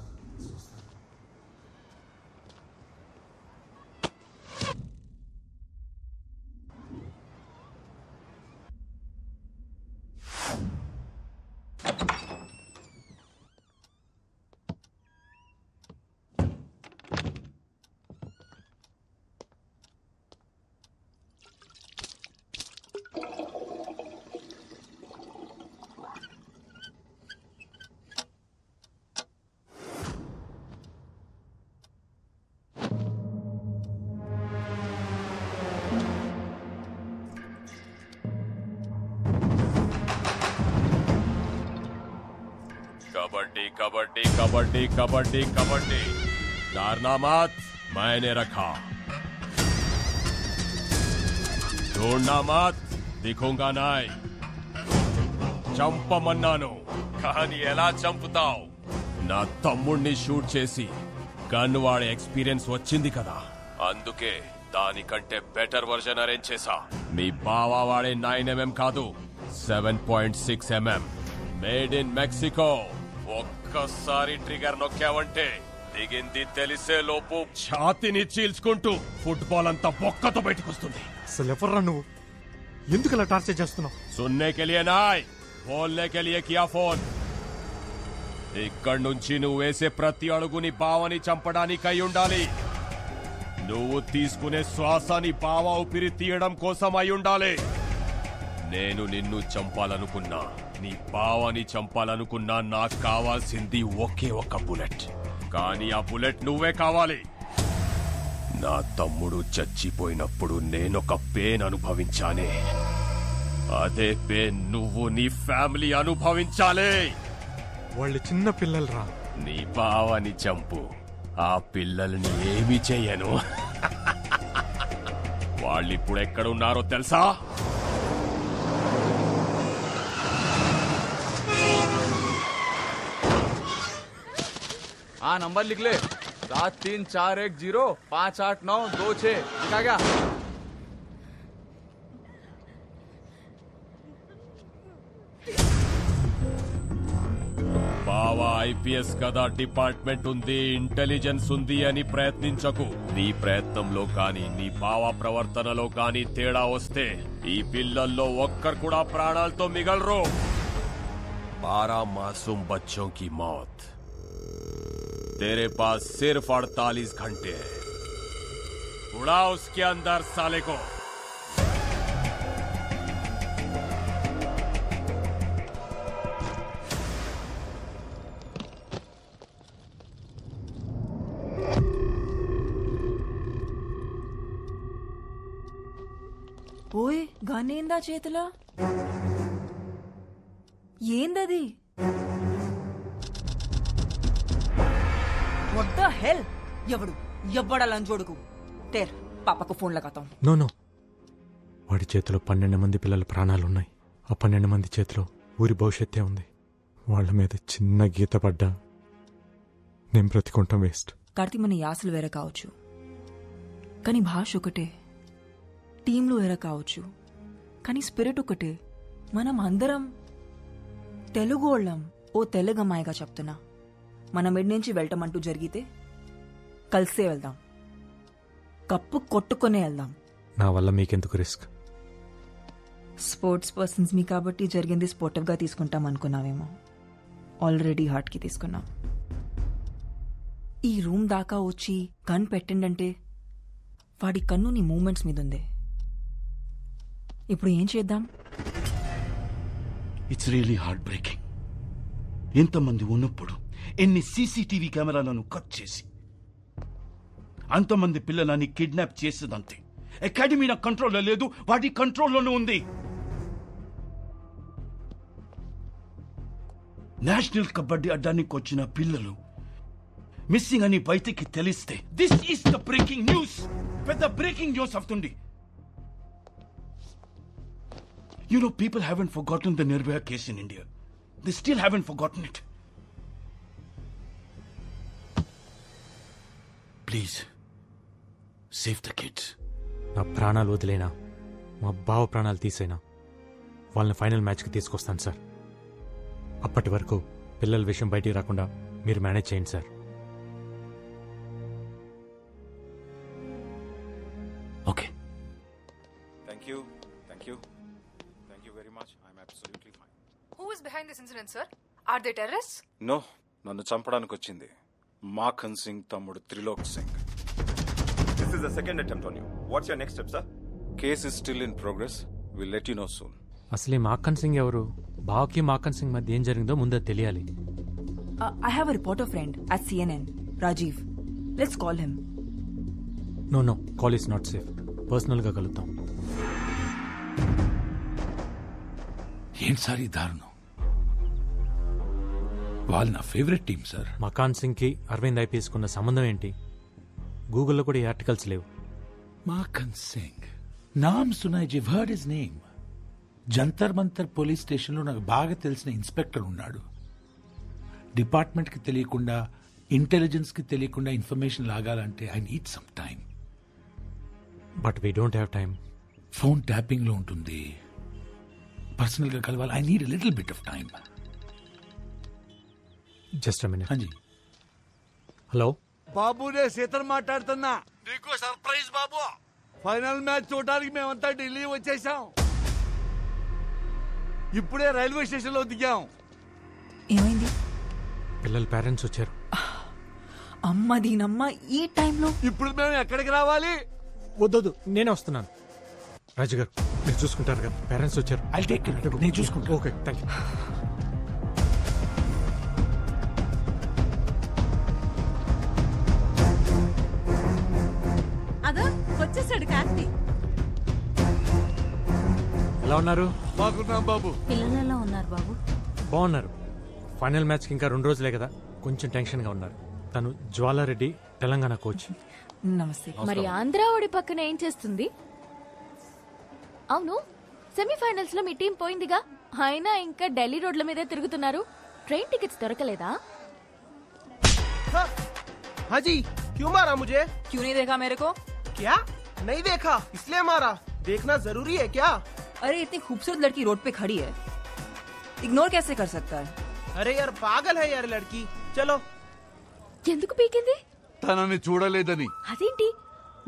कबड्डी कबड्डी कबड्डी कबड्डी कबड्डी कारनामात मैंने रखा. ढूंढना मत, दिखूंगा नहीं. చంపమన్నాను కానీ ఎలా చంపుతావు? నా తమ్ముణ్ణి షూట్ చేసి గన్ వాడే ఎక్స్పీరియన్స్ వచ్చింది కదా, అందుకే దానికంటే బెటర్ వర్జన్ అరేంజ్ చేశా. మీ బావా వాడే 9mm కాదు, 7.6mm మేడ్ ఇన్ మెక్సికో. ఒక్కసారి ట్రిగర్ నొక్కావంటే దిగింది తెలిసే లోపు ఛాతిని చీల్చుకుంటూ ఫుట్బాల్ అంతా బొక్కతో బయటకొస్తుంది. అసలు ఎవర్రా నువ్వు? ఎందుకు ఇలా టార్చర్ చేస్తున్నావు? సున్నే కే లియే నాయ్, బోల్నే కే లియే కియా ఫోన్. ఇక్కడి నుంచి నువ్వు వేసే ప్రతి అడుగుని బావని చంపడానికి అయి ఉండాలి. నువ్వు తీసుకునే శ్వాసని బావ ఊపిరి తీయడం కోసం అయి ఉండాలి. నేను నిన్ను చంపాలనుకున్నా, నీ బావని చంపాలనుకున్నా నాకు కావాల్సింది ఒకే ఒక బుల్లెట్. కానీ ఆ బుల్లెట్ నువ్వే కావాలి. నా తమ్ముడు చచ్చిపోయినప్పుడు నేనొక పెయిన్ అనుభవించానే, అదే పెయిన్ నువ్వు నీ ఫ్యామిలీ అనుభవించాలి. వాళ్ళు చిన్న పిల్లలరా. నీ బావని చంపు, ఆ పిల్లల్ని ఏమి చెయ్యను. వాళ్ళిప్పుడు ఎక్కడున్నారో తెలుసా? हाँ नंबर लिख ले, 7341058926 लिखा गया? బావా ఐపీఎస్ కదా, డిపార్ట్మెంట్ ఉంది, ఇంటెలిజెన్స్ ఉంది అని ప్రయత్నించకు. నీ ప్రయత్నంలో కానీ నీ బావా ప్రవర్తనలో కానీ తేడా వస్తే ఈ పిల్లల్లో ఒక్కరు కూడా ప్రాణాలతో మిగలరు. 12 मासूम बच्चों की मौत, तेरे पास सिर्फ 48 घंटे है. उड़ा उसके अंदर साले को. ఓయ్ గనేందా చేతులా? ఏందది? What the hell? ఎవడు ये बड़ा लंजोड़ को तेर पापा को फोन लगाता हूँ. నో నో, వాడి చేతిలో 12 మంది పిల్లల ప్రాణాలు ఉన్నాయి. ఆ 12 మంది చేతిలో ఊరి భవిష్యత్తే ఉంది. వాళ్ళ మీద చిన్న గీత పడ్డా నేను బ్రతికుంటాం వేస్ట్. కార్తీ మన యాసలు వేరే కావచ్చు, కానీ భాష ఒకటే. టీంలు వేరే కావచ్చు, కానీ స్పిరిట్ ఒకటే. మనం అందరం తెలుగు వాళ్ళం. ఓ తెలుగు అమ్మాయిగా చెప్తున్నా, మన మిడ్ నుంచి వెళ్ళటమంటూ జరిగితే కలిసే వెళ్దాం, కప్పు కొట్టుకునే వెళ్దాం. నా వల్ల మీకెందుకు రిస్క్? స్పోర్ట్స్ పర్సన్స్ మీ కాబట్టి జరిగింది స్పోర్టివ్గా తీసుకుంటాం అనుకున్నావేమో. ఆల్రెడీ హార్ట్కి తీసుకున్నాం. ఈ రూమ్ దాకా వచ్చి గన్ పెట్టిండంటే వాడి కన్ను నీ మూమెంట్స్ మీద ఉంది. ఇప్పుడు ఏం చేద్దాం? It's really heart breaking. ఎంతమంది ఉన్నప్పుడు ఎన్ని సీసీటీవీ కెమెరాలను కట్ చేసి అంతమంది పిల్లలని కిడ్నాప్ చేసేదంతే. అకాడమీ నా కంట్రోల్లో లేదు, వాటి కంట్రోల్లోనే ఉంది. నేషనల్ కబడ్డీ అడ్డానికి వచ్చిన పిల్లలు మిస్సింగ్ అని బయటికి తెలిస్తే this is the breaking news. పెద్ద బ్రేకింగ్ న్యూస్ అవుతుంది. You know, people haven't forgotten the Nirbhaya case in India. They still haven't forgotten it. Please, save the kids. నా ప్రాణాలు వదిలేనా, మా బావ ప్రాణాలు తీసేనా, వాళ్ళని ఫైనల్ మ్యాచ్కి తీసుకొస్తాను సార్. అప్పటి వరకు పిల్లల విషయం బయటికి రాకుండా మీరు మేనేజ్ చేయండి sir. Okay. Thank you. Thank you. Thank you very much. I'm absolutely fine. Who is behind this incident, sir? Are they terrorists? No, నన్ను చంపడానికి వచ్చింది మాఖన్ సింగ్ తమ్ముడు Trilok Singh. This is the second attempt on you. What's your next step, sir? Case is still in progress. We'll let you know soon. అసలు ఈ మాఖన్ సింగ్ ఎవరు? బావకి మాఖన్ సింగ్ మధ్య ఏం జరిగిందో ముందే తెలియాలి. I have a reporter friend at CNN, Rajiv. Let's call him. No no, call is not safe. పర్సనల్గా కలుద్దాం. ఏం సార్ ఈ దారుణం? వాళ్ళు నా favourite team sir. Makhan Singh కి అరవింద్ ఐపీఎస్ కున్న సంబంధం ఏంటి? గూగుల్లో కూడా ఈ ఆర్టికల్స్ లేవు. మాఖన్ సింగ్ నామ్ సునాయ్ జీ, heard his name. Jantar Mantar police స్టేషన్లో నాకు బాగా తెలిసిన ఇన్స్పెక్టర్ ఉన్నాడు. డిపార్ట్మెంట్కి తెలియకుండా, ఇంటెలిజెన్స్కి తెలియకుండా ఇన్ఫర్మేషన్ లాగాలంటే I need some time. But we don't have time. Phone ట్యాపింగ్లో ఉంటుంది. పర్సనల్గా కలవాలి. I need little bit of time. Just a minute. హాంజీ. హలో బాబు, నేను సీతను మాట్లాడుతున్నా. నీకు సర్ప్రైజ్ బాబు. ఫైనల్ మ్యాచ్ చూడడానికి మేమంతా ఢిల్లీ వచ్చేసాం. ఇప్పుడే రైల్వే స్టేషన్ లో దిగాం. ఏమైంది? పిల్లల పేరెంట్స్ వచ్చారు. అమ్మ దీనమ్మ, ఈ టైంలో ఇప్పుడు మేము ఎక్కడికి రావాలి? వద్దొద్దు, నేనే వస్తున్నాను. రాజు గారు మీరు చూసుకుంటారు కదా, పేరెంట్స్ వచ్చారు. ఐ టేక్ ఇట్, నేను చూసుకుంటా. Okay, thank you. అదో వచ్చేసాడు కార్తీ. ఎలా ఉన్నారు? బాగున్నాం బాబు. పిల్లలు ఎలా ఉన్నారు బాబు? బాగున్నారు. ఫైనల్ మ్యాచ్కి ఇంకా 2 రోజులే కదా, కొంచెం టెన్షన్గా ఉన్నారు. తను జ్వాలారెడ్డి, తెలంగాణ కోచ్. నమస్తే. మరి ఆంధ్ర ఓడి పక్కన ఏం చేస్తుంది? అవును, సెమీఫైనల్స్ లో మీ టీం పోయిందిగా, అయినా ఇంకా ఢిల్లీ రోడ్ల మీదే తిరుగుతున్నారు. ట్రైన్ టికెట్స్ దొరకలేదా? हाँ जी, क्यों मारा मुझे? क्यों नहीं देखा मेरे को? क्या नहीं देखा इसलिए मारा? देखना जरूरी है क्या? अरे इतनी खूबसूरत लड़की रोड पे खड़ी है, इग्नोर कैसे कर सकता है? अरे यार पागल है यार लड़की. चलो. ఎందుకు పీకింది? తనని చూడలేదని. అదేంటి,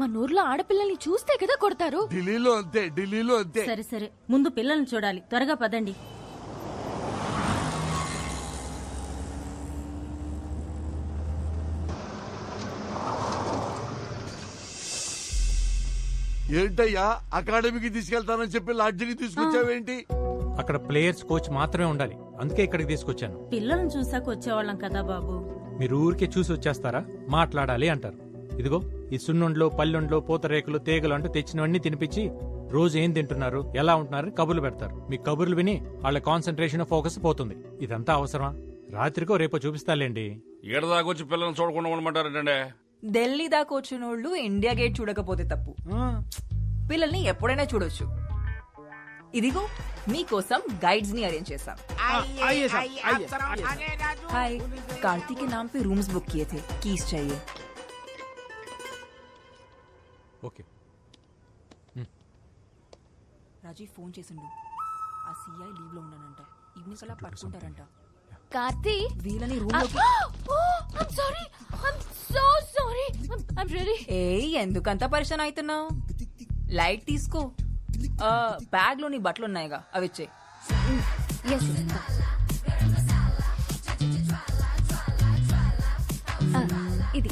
మన ఊర్లో ఆడపిల్లల్ని చూస్తే కదా కొడతారు. ఢిల్లీలో అంతే, ఢిల్లీలో అంతే. సరే సరే, ముందు పిల్లల్ని చూడాలి, త్వరగా పదండి. ఏంటయ్యా, అకాడమీకి తీసుకెళ్తానని చెప్పి లాడ్జికి తీసుకొచ్చావేంటి? అక్కడ ప్లేయర్స్ కోచ్ మాత్రమే ఉండాలి, అందుకే ఇక్కడికి తీసుకొచ్చాను. పిల్లల్ని చూసాక వచ్చేవాళ్ళం కదా బాబు. మీరు ఊరికే చూసి వచ్చేస్తారా? మాట్లాడాలి అంటారు. ఇదిగో ఈ సున్నుండ్లో, పల్లెండ్లో, పూతరేకులు, తీగలు అంటూ తెచ్చినవన్నీ తినిపించి రోజు ఏం తింటున్నారు, ఎలా ఉంటున్నారు కబుర్లు పెడతారు. మీ కబుర్లు విని వాళ్ళ కాన్సన్ట్రేషన్ ఫోకస్ పోతుంది. ఇదంతా అవసరమా? రాత్రికో రేపో చూపిస్తాలేండి. ఏడదాకొచ్చి పిల్లల్ని చూడకుండా ఉండమంటారంటే ఢిల్లీ దాకా వచ్చినోళ్ళు ఇండియా గేట్ చూడకపోతే తప్పు. పిల్లల్ని ఎప్పుడైనా చూడొచ్చు. ఇదిగో మీకోసం गाइड्स नी अरेंज చేశాం. हाय, कार्तिक के नाम पे रूम्स बुक किए थे, कीज चाहिए. ఓకే. రాజీవ్ ఫోన్ చేసిండు. ఆ సిఐ లీవ్ లో ఉన్నానంట. ఈవినింగ్ కల్లా పట్టుకుంటారంట. కార్తీ వీళ్ళని రూమ్ లోకి ఏ ఎందుకంత పరిశాన్ అవుతున్నావు? లైట్ తీసుకో. బ్యాగ్ లో నీ బట్టలు ఉన్నాయిగా, అవి ఇచ్చే. ఇది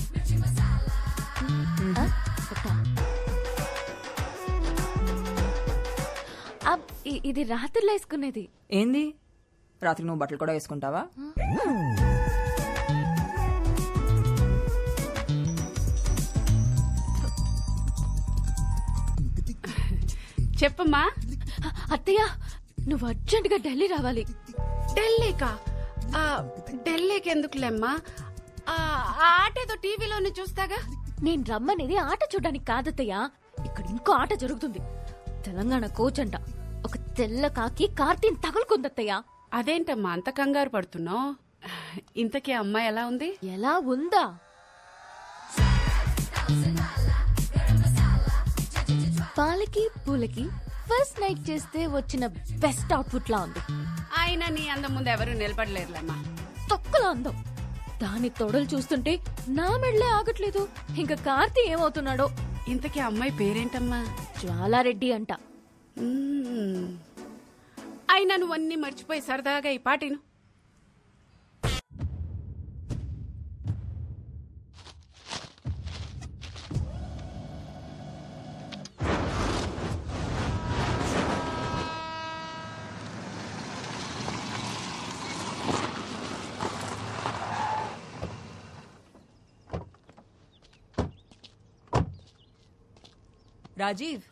ఇది రాత్రిలో వేసుకునేది. ఏంది, రాత్రి నువ్వు బట్టలు కూడా వేసుకుంటావా? చెప్పమ్మా. అత్తయ్య, నువ్వు అర్జెంటుగా ఢిల్లీ రావాలి. ఢిల్లీకా? ఢిల్లీకి ఎందుకులేమ్మా, ఆట ఏదో టీవీలోనే చూస్తాగా. నేను రమ్మనేది ఆట చూడడానికి కాదత్తయ్య, ఇక్కడ ఇంకో ఆట జరుగుతుంది. తెలంగాణ కోచ్ అంట, ఒక తెల్ల కాకి కార్తీని తగులుకుందత్తయ్య. అదేంటమ్మా అంత కంగారు పడుతున్నావు? ఇంతకీ అమ్మాయి ఎలా ఉంది? ఎలా ఉందా? పాలకి పూలకి ఫస్ట్ నైట్ చేస్తే వచ్చిన బెస్ట్ అవుట్ఫుట్ లా ఉంది. ఆయన నీ అందం ముందు ఎవరు నిలబడలేరులేమ్మా. తొక్కలో అందం. దాని తొడలు చూస్తుంటే నా మెడలే ఆగట్లేదు. ఇంకా కార్తీ ఏమవుతున్నాడో. ఇంతకీ అమ్మాయి పేరేంటమ్మా? జ్వాలారెడ్డి అంట. అయినా నువ్వన్నీ మర్చిపోయి సరదాగా ఈ పాటిను. రాజీవ్,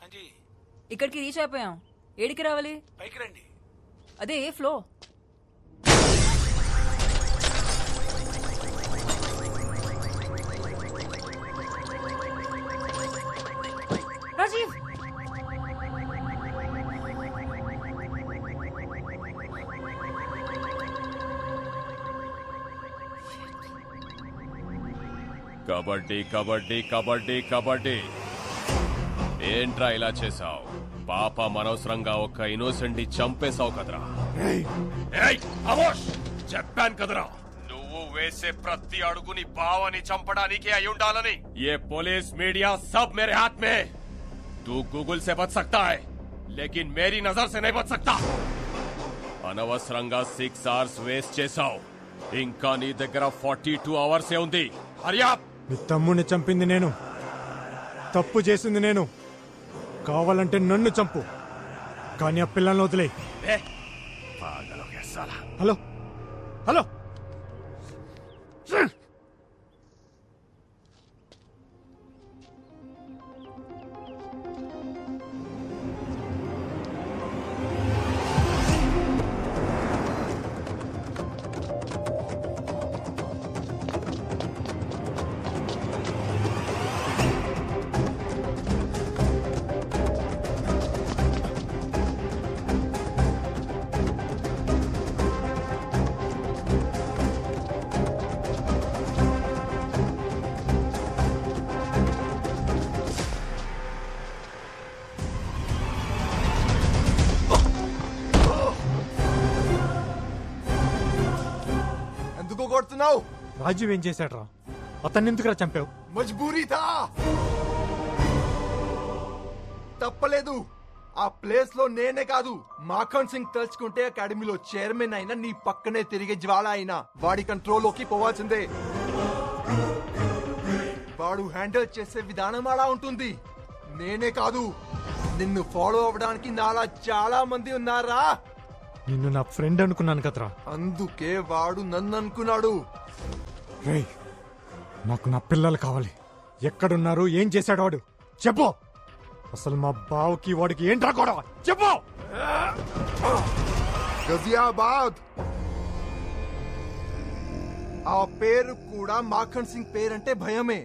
ఇక్కడికి రీచ్ అయిపోయాం. ఏడికి రావాలి? పైకి రండి. అదే ఏ ఫ్లో? రాజీవ్, కబడ్డీ కబడ్డీ కబడ్డీ కబడ్డీ. ఏంట్రా ఇలా చేసావు? పాప అనవసరంగా ఒక ఇన్నోసెంట్ ని చంపేశావు కదరా. చెప్పాను కదరా, నువ్వు వేసే ప్రతి అడుగుని బావని చంపడానికి అయి ఉండాలని. ये पुलिस मीडिया सब मेरे हाथ में. तू गूगल से बच सकता है, लेकिन मेरी नजर से नहीं बच सकता. అనవసరంగా 6 hours వేస్ట్ చేశావు. ఇంకా నీ దగ్గర 42 hours ఉంది. హరియా. నీ తమ్ముని చంపింది నేను, తప్పు చేసింది నేను. కావాలంటే నన్ను చంపు, కానీ ఆ పిల్లల్ని వదిలే. హలో హలో, కొడుతున్నావు? రాజీవ్ ఏం చేశాడ్రా? అతన్ని ఎందుకురా చంపావు? మజ్బూరీ థా, తప్పలేదు. ఆ ప్లేస్ లో నేనే కాదు, మాఖన్ సింగ్ తలుచుకుంటే అకాడమీలో చైర్మన్ అయినా నీ పక్కనే తిరిగే జ్వాల అయినా వాడి కంట్రోల్లోకి పోవాల్సిందే. వాడు హ్యాండిల్ చేసే విధానం అలా ఉంటుంది. నేనే కాదు, నిన్ను ఫాలో అవ్వడానికి నాలా చాలా మంది ఉన్నారా. నిన్ను నా ఫ్రెండ్ అనుకున్నాను కదరా, అందుకే వాడు నన్ను అనుకున్నాడు. రేయ్, నాకు నా పిల్లలు కావాలి. ఎక్కడున్నారు? ఏం చేశాడు వాడు? చెప్పు. అసలు మా బావకి వాడికి ఏంట్రా గొడవ? చెప్పు. గజియాబాద్. ఆ పేరు కూడా మాఖన్ సింగ్ పేరంటే భయమే.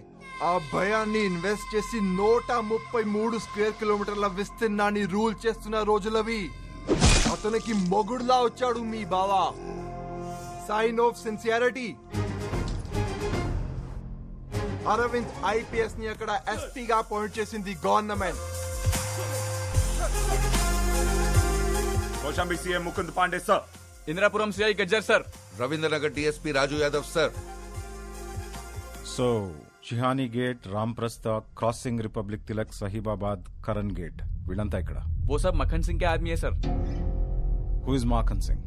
ఆ భయాన్ని ఇన్వెస్ట్ చేసి 133 స్క్వేర్ కిలోమీటర్ల విస్తీర్ణాన్ని రూల్ చేస్తున్న రోజులవి. అతనికి మొగుడులా వచ్చాడు మీ బావా. Sign of sincerity. Arvind IPS ని అక్కడ ఎస్పీగా అపాయింట్ చేసింది government. Kaushambi CM Mukund Pandey sir. Indirapuram CI Gajjar sir. Ravindranagar DSP Raju Yadav sir. So Shihani gate, Ramprastha, crossing, republic Tilak, Sahibabad, Karan gate వీళ్ళంతా ఇక్కడ. वो सब मक्खन सिंह के आदमी है sir. Who is Makhan Singh?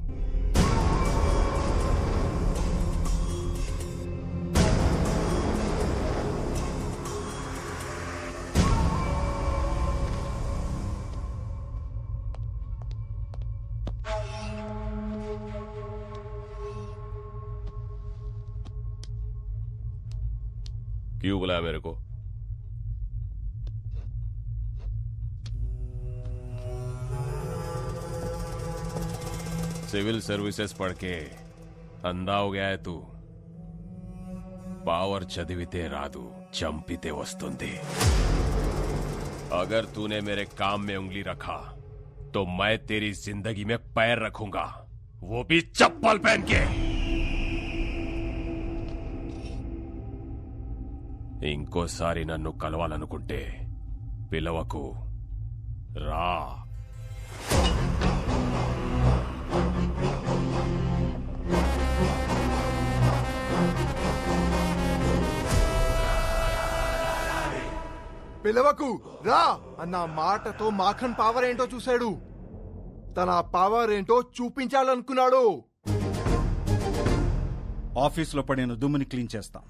क्यों बुलाया मेरे को? सिविल सर्विसेज पढ़ के अंधा हो गया है तू. पावर चदिविते रादू चंपिते वस्तुंदी. अगर तूने मेरे काम में उंगली रखा तो मैं तेरी जिंदगी में पैर रखूंगा, वो भी चप्पल पहन के. ఇంకోసారి నన్ను కలవాలనుకుంటే పిలవకు, రా. పిలవకు రా అన్న మాటతో మాఖన్ పవర్ ఏంటో చూశాడు. తన పవర్ ఏంటో చూపించాలనుకున్నాడు. ఆఫీస్లో పడిన దుమ్ముని క్లీన్ చేస్తాం,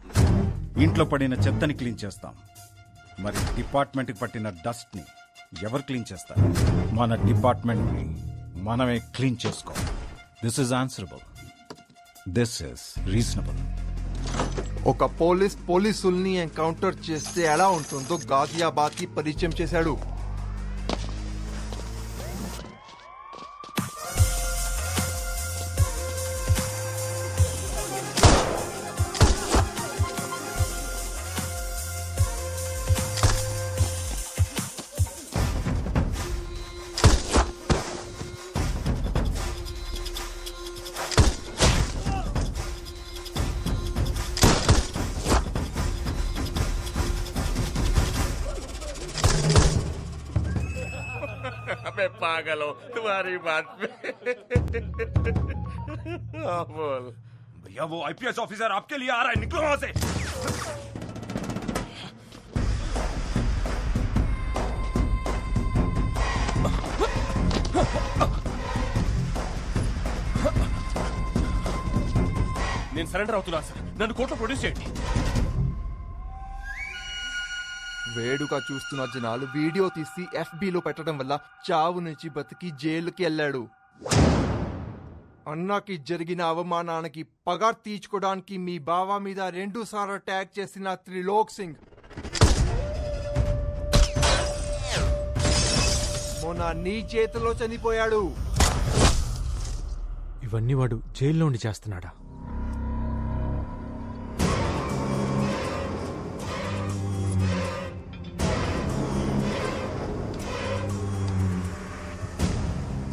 ఇంట్లో పడిన చెత్తని క్లీన్ చేస్తాం. మరి డిపార్ట్మెంట్కి పట్టిన డస్ట్ ని ఎవరు క్లీన్ చేస్తారు? మన డిపార్ట్మెంట్ ని మనమే క్లీన్ చేసుకోవాలి. This is answerable. This is reasonable. ఒక పోలీసుల్ని ఎన్కౌంటర్ చేస్తే ఎలా ఉంటుందో గాజియాబాద్ కి పరిచయం చేశాడు. मैं पागल हूँ तुम्हारी बात पे. बोल भैया वो आईपीएस ऑफिसर आपके लिए आ रहा है, निकलो वहां से. నేను సరెండర్ అవుతున్నా సార్, నన్ను కోర్టులో ప్రొడ్యూస్ చేయండి. వేడుక చూస్తున్న జనాలు వీడియో తీసి ఎఫ్బీలో పెట్టడం వల్ల చావు నుంచి బతికి జైలుకి వెళ్ళాడు. అన్నకి జరిగిన అవమానానికి పగ తీర్చుకోవడానికి మీ బావ మీద 2 సార్లు అటాక్ చేసిన త్రిలోక్ సింగ్ మొన్న నీ చేతిలో చనిపోయాడు. ఇవన్నీ వాడు జైల్లో ఉండి చేస్తున్నాడా?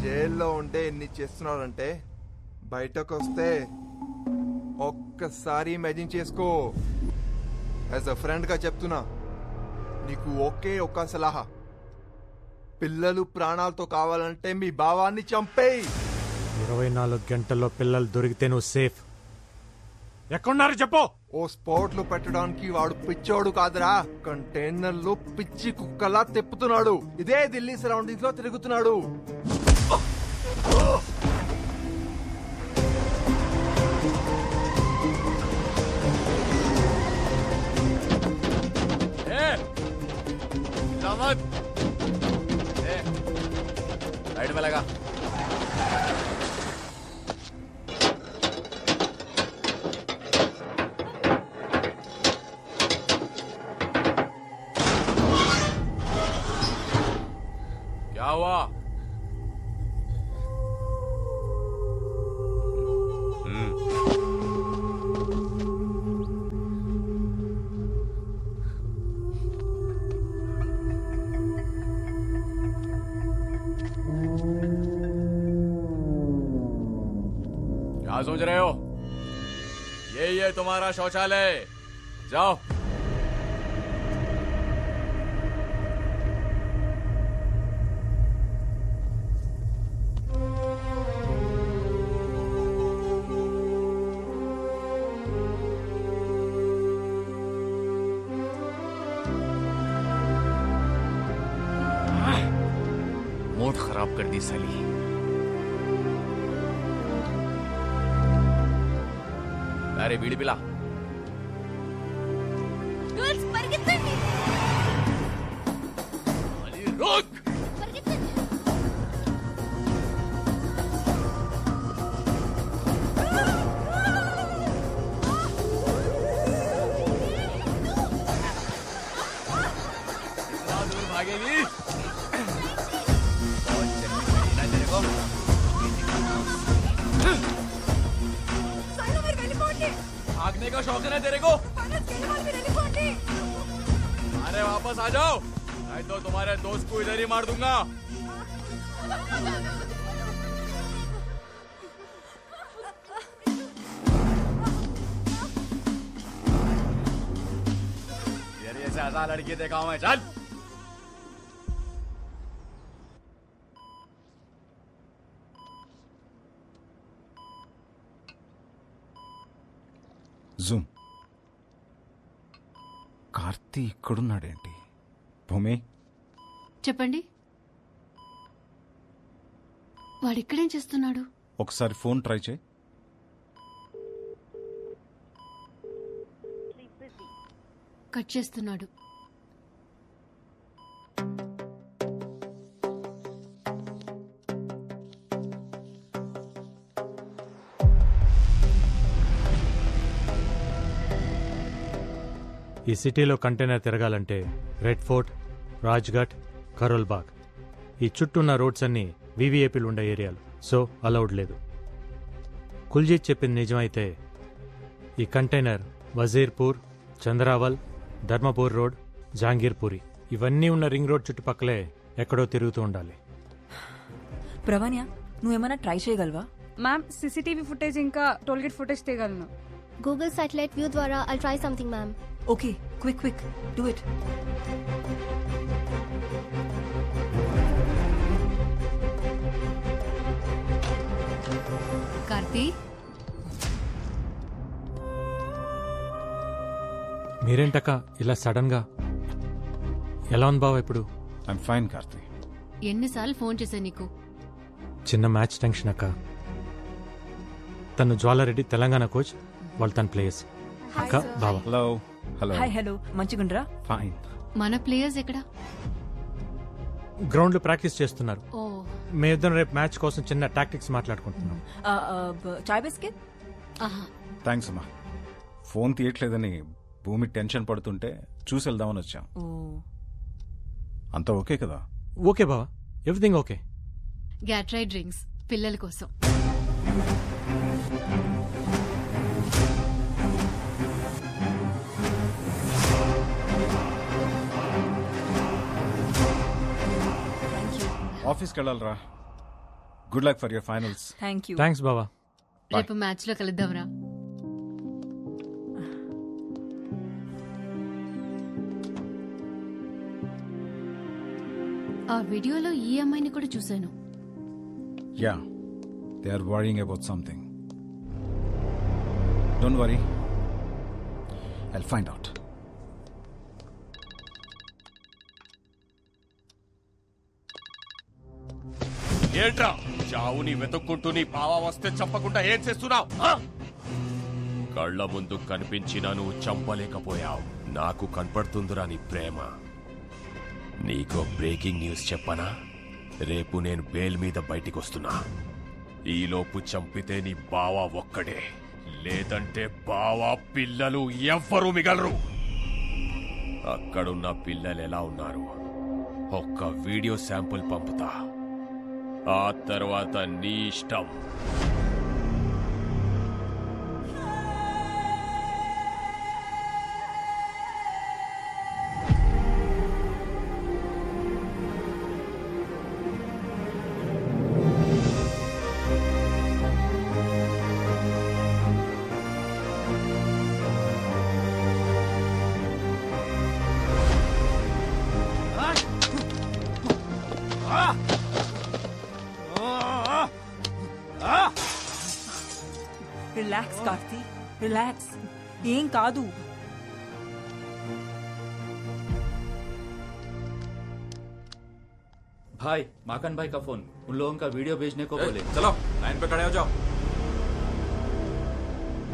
జైల్లో ఉంటే ఎన్ని చేస్తున్నాడంటే బయటకు వస్తే ఒక్కసారి ఇమాజిన్ చేసుకో. యాజ్ అ ఫ్రెండ్ గా చెప్తున్నా, నీకు ఒకే ఒక్క సలహా, పిల్లలు ప్రాణాలతో కావాలంటే మీ భావాన్ని చంపేయి. 24 గంటల్లో పిల్లలు దొరికితే నువ్వు సేఫ్. ఎక్కడున్నారు చెప్పు. ఓ స్పోర్ట్ లో పెట్టడానికి వాడు పిచ్చోడు కాదురా, కంటైనర్ లో పిచ్చి కుక్కలా తిప్పుతున్నాడు. ఇదే ఢిల్లీ సరౌండింగ్స్ లో తిరుగుతున్నాడు. साइड में लगा. क्या हुआ? क्या सोच रहे हो? ये तुम्हारा शौचालय, जाओ। मूड खराब कर दी साली। अरे बीड़ी पिला। रुक। दूर भागेगी। भागने का शौक है ना तेरे को? अरे वापस आ जाओ, नहीं तो तुम्हारे दोस्त को इधर ही मार दूंगा। ये से आजा लड़की देखा हूं मैं, चल। జూమ్. కార్తీ ఇక్కడున్నాడేంటి? భూమి, చెప్పండి. వాడు ఇక్కడేం చేస్తున్నాడు? ఒకసారి ఫోన్ ట్రై చేయి. కట్ చేస్తున్నాడు. ఈ సిటీలో కంటైనర్ తిరగాలంటే రెడ్ ఫోర్ట్, రాజ్ఘాట్, కరోల్ బాగ్, ఈ చుట్టూ ఉన్న రోడ్స్ అన్నీ వీవీఐపీలు ఉండే ఏరియాలు, సో అలౌడ్ లేదు. కుల్జీత్ చెప్పింది నిజమైతే ఈ కంటైనర్ వజీర్పూర్, చంద్రావల్, ధర్మపూర్ రోడ్, జాంగీర్పూరి ఇవన్నీ ఉన్న రింగ్ రోడ్ చుట్టుపక్కలే ఎక్కడో తిరుగుతూ ఉండాలి. ప్రవణ్య, నువ్వేమైనా ట్రై చేయగలవా? మ్యామ్, సీసీటీవీ ఫుటేజ్ ఇంకా టోల్గేట్ ఫుటేజ్ తీయగలను. గూగుల్ సాటిలైట్ వ్యూ ద్వారా I'll try something ma'am. Okay, quick quick do it. Karthi, మీరేంటక్క ఇలా సడన్ గా? ఎలా ఉంది బావ ఇప్పుడు? I'm fine Karthi. ఎన్నిసార్లు ఫోన్ చేశా నీకు? చిన్న మ్యాచ్ టెన్షన్ అక్క. తను జ్వాలారెడ్డి తెలంగాణ కోచ్, వాళ్ళు తన ప్లేయర్స్. అక్క బావ. హలో. హలో. హాయ్. హలో, మంచిగుండ్రా? ఫైన్. మన ప్లేయర్స్ ఎక్కడా? గ్రౌండ్ లో ప్రాక్టీస్ చేస్తున్నారు. ఓ, మేమిద్దరం రేపు మ్యాచ్ కోసం చిన్న టాక్టిక్స్ మాట్లాడుకుంటున్నాం. చాయ్ బిస్కెట్? థ్యాంక్స్ అమ్మా. ఫోన్ తీయట్లేదని భూమి టెన్షన్ పడుతుంటే చూసి వెళ్దామని వచ్చాం. అంతా ఓకే కదా? ఓకే బావా, ఎవ్రీథింగ్ ఓకే. గ్యాట్రై డ్రింక్స్ పిల్లల కోసం. ఆఫీస్కి వెళ్ళాలరా. Good luck for your finals. Thanks బావా. రేపు మ్యాచ్ లో కలుద్దాంరా. ఆ వీడియోలో ఈ అమ్మాయిని కూడా చూశాను. Yeah, they are worrying about something. Don't worry, I'll find out. ఏంట్రా చావుని వెతుక్కుంటూ నీ బావ వస్తే చంపకుండా ఏం చేస్తున్నావు? కళ్ళ ముందు కనిపించినా నువ్వు చంపలేకపోయావు. నాకు కనపడుతుందిరా నీ ప్రేమ. నీకో బ్రేకింగ్ న్యూస్ చెప్పనా? రేపు నేను బెయిల్ మీద బయటికి వస్తున్నా. ఈలోపు చంపితే నీ బావ ఒక్కడే, లేదంటే బావ పిల్లలు ఎవ్వరూ మిగలరు. అక్కడున్న పిల్లలు ఎలా ఉన్నారు ఒక్క వీడియో శాంపుల్ పంపుతా. ఆ తర్వాత నీ ఇష్టం. Relax Karthi, relax. ఏం కాదు. भाई माकन भाई का फोन, उन लोगों का वीडियो भेजने को बोले. चलो लाइन पे खड़े हो जाओ.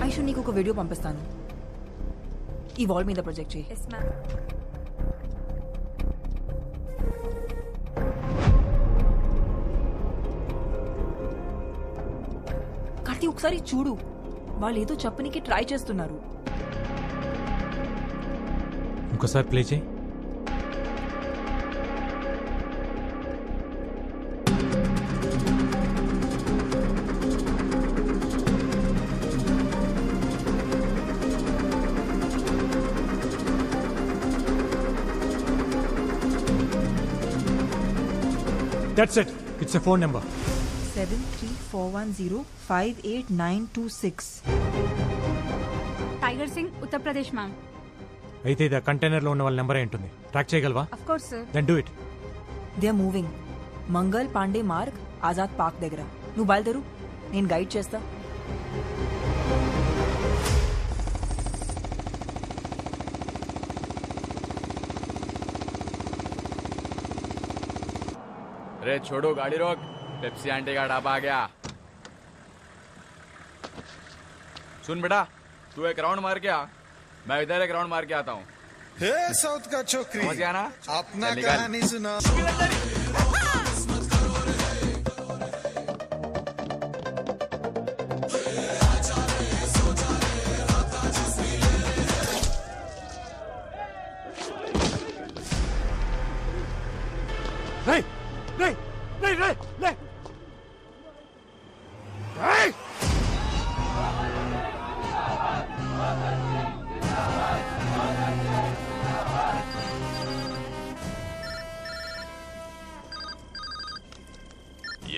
ఐషు నీకు ఒక వీడియో పంపిస్తాను. ఈ వాల్ మీద ప్రొజెక్ట్ చేయి. కార్తీ ఒకసారి చూడు, వాళ్ళు ఏదో చెప్పనికి ట్రై చేస్తున్నారు. ఇంకోసారి ప్లే చేయి. That's it. It's a phone number. 7341058926. Tiger Singh, Uttar Pradesh ma'am. అయితే ఇది కంటైనర్ లో ఉన్న వాళ్ళ నెంబర్ ఉంటుంది. ట్రాక్ చేయగలవా? Of course sir. Then do it. They are moving. Mangal Pandey Marg, Azad park దగ్గర. నువ్వు బయలుదేరు, నేను గైడ్ చేస్తా. अरे छोड़ो, गाड़ी रोक. पेप्सी आंटी का ढाबा आ गया. सुन बेटा, तू एक राउंड मार के आ, मैं इधर एक राउंड मार के आता हूँ. हे साउथ का छोकरी, समझ गया ना? अपना चल निकल. कहानी सुना.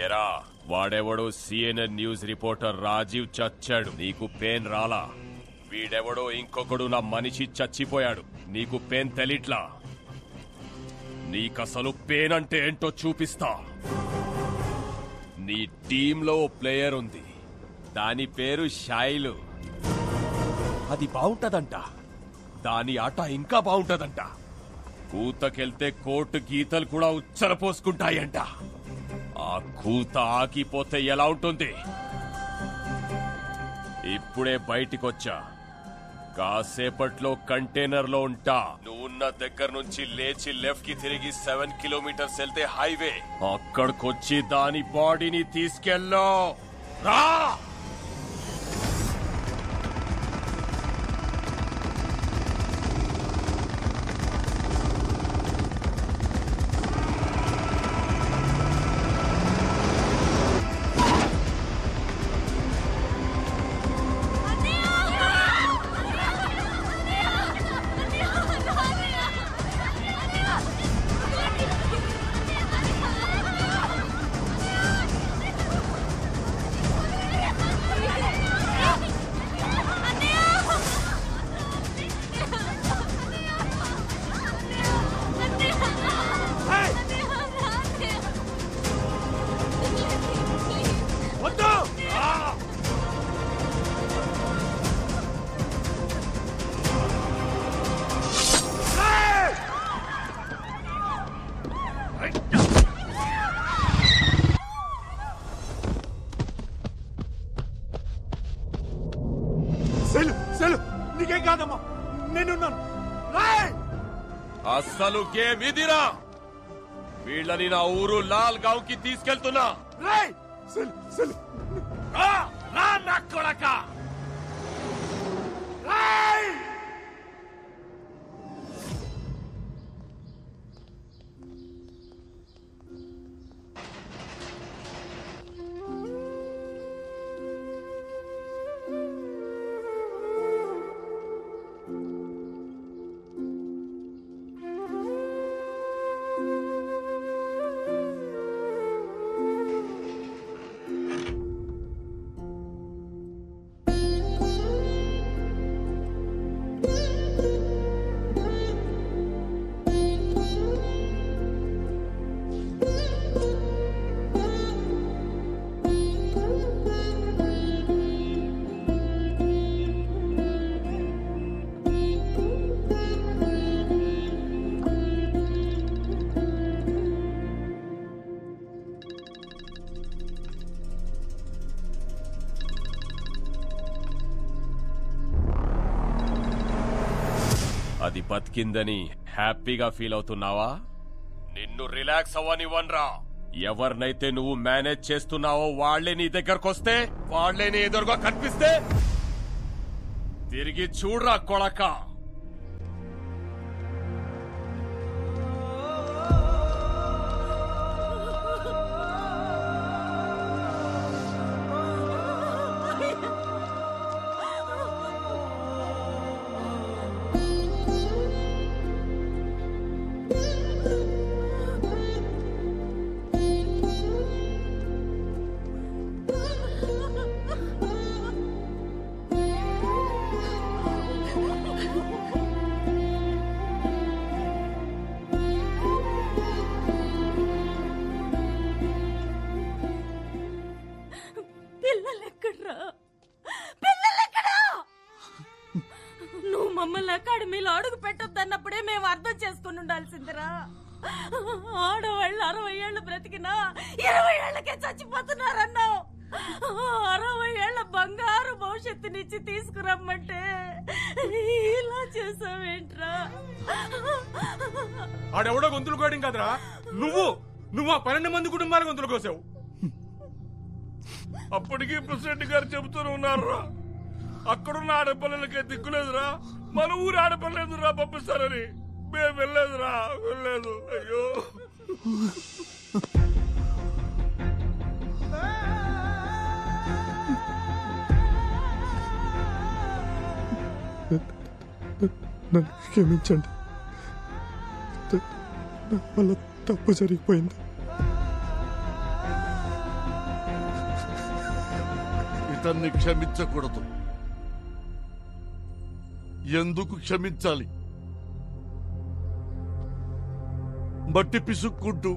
ఎరా వాడెవడో సిఎన్ఎన్ న్యూస్ రిపోర్టర్ రాజీవ్ చచ్చాడు, నీకు పెయిన్ రాలా? వీడెవడో ఇంకొకడు నా మనిషి చచ్చిపోయాడు, నీకు పెయిన్ తెలిట్లా? నీకసలు పెయిన్ అంటే ఏంటో చూపిస్తా. నీ టీంలో ఓ ప్లేయర్ ఉంది, దాని పేరు షైలు. అది బాగుంటదంట, దాని ఆట ఇంకా బాగుంటదంట. కూతకెళ్తే కోర్టు గీతలు కూడా ఉచ్చర పోసుకుంటాయంట. ఆ కూత ఆగిపోతే ఎలా ఉంటుంది? ఇప్పుడే బయటికొచ్చా, కాసేపట్లో కంటైనర్ లో ఉంటా. నువ్వున్న దగ్గర నుంచి లేచి లెఫ్ట్ కి తిరిగి 7 కిలోమీటర్స్ వెళ్తే హైవే. అక్కడికొచ్చి దాని బాడీని తీసుకెళ్ళో రా. నీకేం కాదమ్మా, నేనున్నాను. అస్సలు గేమ్ ఇదిరా. వీళ్ళని నా ఊరు లాల్ గావ్ కి తీసుకెళ్తున్నా. నా కొడక అది బతికిందని హ్యాపీగా ఫీల్ అవుతున్నావా? నిన్ను రిలాక్స్ అవ్వనివ్వనరా. ఎవరినైతే నువ్వు మేనేజ్ చేస్తున్నావో వాళ్లే నీ దగ్గరకొస్తే, వాళ్లే నీ ఎదురుగా కనిపిస్తే తిరిగి చూడరా కొడక. నువ్వు మమ్మల్ని అకాడమీలో అడుగు పెట్టొద్దన్నప్పుడే మేము అర్థం చేసుకుని ఉండాల్సిందిరా. ఆడవాళ్ళు 60 ఏళ్ళు బ్రతికినా 20 ఏళ్లకే చచ్చిపోతున్నారన్నావు. 60 ఏళ్ల బంగారు భవిష్యత్తునిచ్చి తీసుకురమ్మంటే ఇలా చేసావేంట్రా? ఆడెవడో గొంతులు కోయడం కదరా, నువ్వు ఆ 12 మంది కుటుంబాల గొంతులు కోసావు. అప్పటికీ ప్రెసిడెంట్ గారు చెబుతూనే ఉన్నారా, అక్కడున్న ఆడపిల్లలకే దిక్కులేదురా, మన ఊరు ఆడపిల్లలేదురా పంపిస్తారని. మేము వెళ్ళలేదురా, వెళ్ళలేదు. అయ్యో నన్ను క్షమించండి, నా వల్ల తప్పు జరిగిపోయింది. ఇతన్ని క్షమించకూడదు. ఎందుకు క్షమించాలి? మట్టి పిసుక్కుంటూ,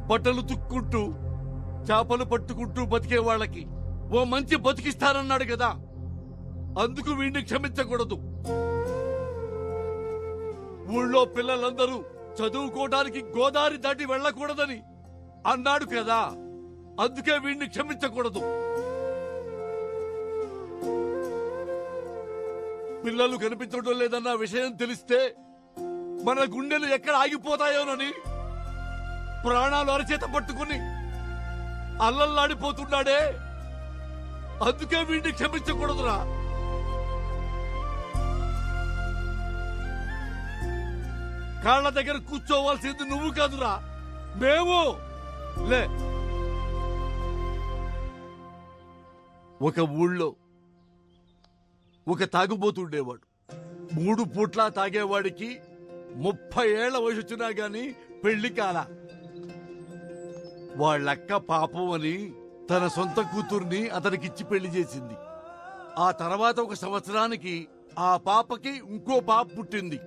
బట్టలు తుక్కుంటూ, చేపలు పట్టుకుంటూ బతికే వాళ్ళకి ఓ మంచి బతికిస్తానన్నాడు కదా, అందుకు వీడిని క్షమించకూడదు. ఊళ్ళో పిల్లలందరూ చదువుకోవడానికి గోదావరి దాటి వెళ్ళకూడదని అన్నాడు కదా, అందుకే వీడిని క్షమించకూడదు. పిల్లలు కనిపించడం లేదన్న విషయం తెలిస్తే మన గుండెలు ఎక్కడ ఆగిపోతాయోనని ప్రాణాలు అరచేత పట్టుకుని అల్లల్లాడిపోతున్నాడే, అందుకే వీడిని క్షమించకూడదురా. కాళ్ళ దగ్గర కూర్చోవాల్సింది నువ్వు కాదురా, మేము. లే, ఒక ఊళ్ళో ఒక తాగుబోతుండేవాడు. 3 పూట్లా తాగేవాడికి 30 ఏళ్ల వయసు వచ్చినా గాని పెళ్లి కాల. వాళ్ళక్క పాపం అని తన సొంత కూతుర్ని అతనికిచ్చి పెళ్లి చేసింది. ఆ తర్వాత 1 సంవత్సరానికి ఆ పాపకి ఇంకో పాప పుట్టింది.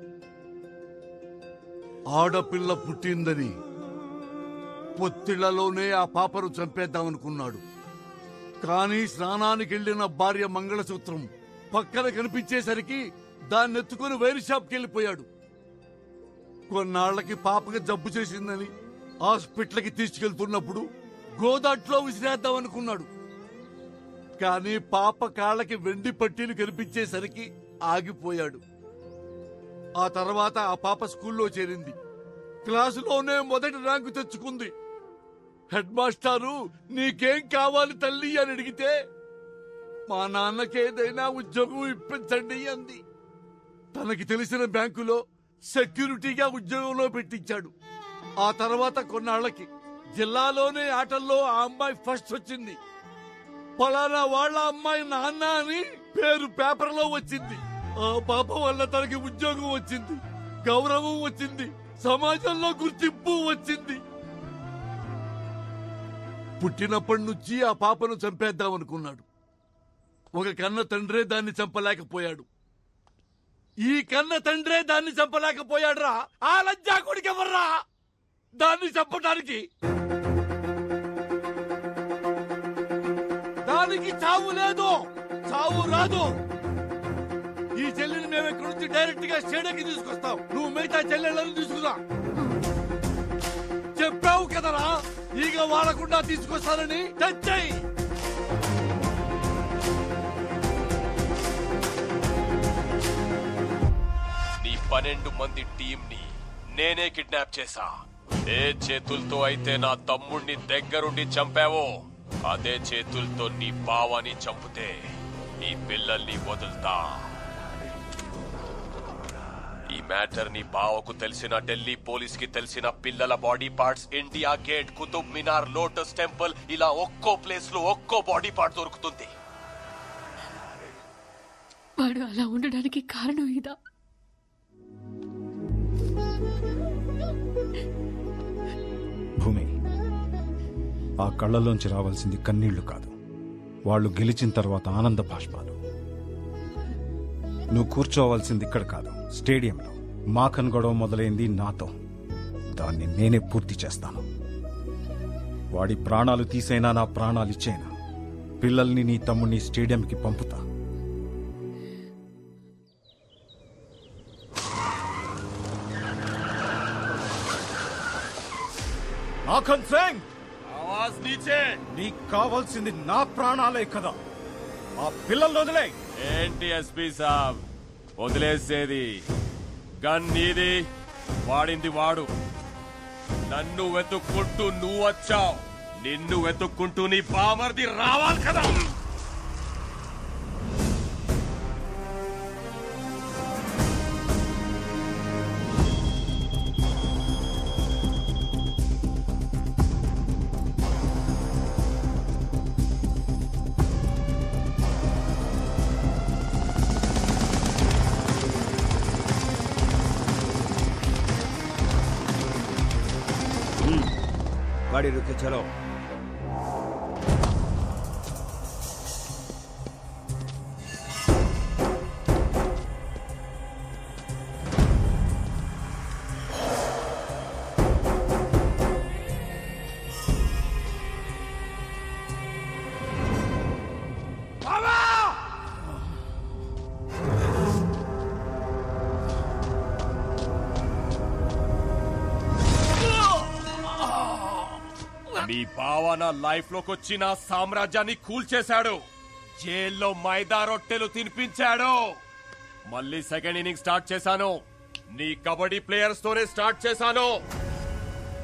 ఆడపిల్ల పుట్టిందని పొత్తిళ్లలోనే ఆ పాపను చంపేద్దామనుకున్నాడు. కానీ స్నానానికి వెళ్లిన భార్య మంగళసూత్రం పక్కన కనిపించేసరికి దాన్ని ఎత్తుకుని వైర్ షాప్కి వెళ్ళిపోయాడు. కొన్నాళ్లకి పాపకి జబ్బు చేసిందని హాస్పిటల్కి తీసుకెళ్తున్నప్పుడు గోదాట్లో విసిరేద్దామనుకున్నాడు. కానీ పాప కాళ్ళకి వెండి పట్టీలు కనిపించేసరికి ఆగిపోయాడు. ఆ తర్వాత ఆ పాప స్కూల్లో చేరింది. క్లాసులోనే మొదటి ర్యాంకు తెచ్చుకుంది. హెడ్ మాస్టారు నీకేం కావాలి తల్లి అని అడిగితే మా నాన్నకేదైనా ఉద్యోగం ఇప్పించండి అంది. తనకి తెలిసిన బ్యాంకులో సెక్యూరిటీగా ఉద్యోగంలో పెట్టించాడు. ఆ తర్వాత కొన్నాళ్లకి జిల్లాలోనే ఆటల్లో ఆ అమ్మాయి ఫస్ట్ వచ్చింది. పలానా వాళ్ళ అమ్మాయి నాన్న అని పేరు పేపర్లో వచ్చింది. ఆ పాప వల్ల తనకి ఉద్యోగం వచ్చింది, గౌరవం వచ్చింది, సమాజంలో గుర్తింపు వచ్చింది. పుట్టినప్పటి నుంచి ఆ పాపను చంపేద్దామనుకున్నాడు. ఒక కన్న తండ్రే దాన్ని చంపలేకపోయాడు. ఈ కన్న తండ్రే దాన్ని చంపలేకపోయాడురా. ఆ లజ్జా కొడుకెవర్రా దాన్ని చంపడానికి? దానికి చావు లేదు, చావు రాదు. ఈ చెల్లెని మేము ఇక్కడి నుంచి డైరెక్ట్ గా స్టేడియంకి తీసుకొస్తాం. నువ్వు మిగతా చెల్లెళ్ళని తీసుకురా. చెప్పావు కదరా ఈగ వాడకుండా తీసుకొస్తానని. తెచ్చాయి. 12 మంది టీంని నేనే కిడ్నాప్ చేశా. ఏ చేతులతో అయితే నా తమ్ముణ్ణి దగ్గరుండి చంపావో అదే చేతులతో నీ బావని చంపితే నీ పిల్లల్ని వదులుతా. ఈ మ్యాటర్ నీ బావకు తెలిసిన, ఢిల్లీ పోలీస్ కి తెలిసిన, పిల్లల body parts India Gate, Qutub Minar, Lotus Temple ఇలా ఒక్కో ప్లేస్ లో ఒక్కో బాడీ పార్ట్ దొరుకుతుంది. వాడు అలా ఉండడానికి కారణం ఇదా? భూమి, ఆ కళ్ళలోంచి రావాల్సింది కన్నీళ్లు కాదు, వాళ్ళు గెలిచిన తర్వాత ఆనంద బాష్పాలు. నువ్వు కూర్చోవాల్సింది ఇక్కడ కాదు, స్టేడియంలో. మాకన్ గొడవ మొదలైంది నాతో, దాన్ని నేనే పూర్తి చేస్తాను. వాడి ప్రాణాలు తీసైనా నా ప్రాణాలు ఇచ్చేనా పిల్లల్ని నీ తమ్ముడిని స్టేడియంకి పంపుతా. మాఖన్ సింగ్, ఆవాజ్ నీచే. నీకు కావాల్సింది నా ప్రాణాలే కదా, ఆ పిల్లల్ని వదిలే. ఏంటి ఎస్పీ సాబ్ వదిలేసేది? గన్ నీది, వాడింది వాడు. నన్ను వెతుక్కుంటూ నువ్వు వచ్చావు, నిన్ను వెతుక్కుంటూ నీ బామర్ది రావాలి కదా. गाड़ी रुके, चलो। నీ బావ నా లైఫ్ లోకి వచ్చి నా సామ్రాజ్యాన్ని కూల్చేశాడు, జైల్లో మైదా రొట్టెలు తినిపించాడు. మళ్ళీ సెకండ్ ఇన్నింగ్ స్టార్ట్ చేశాను, నీ కబడ్డీ ప్లేయర్స్ తోనే స్టార్ట్ చేశాను.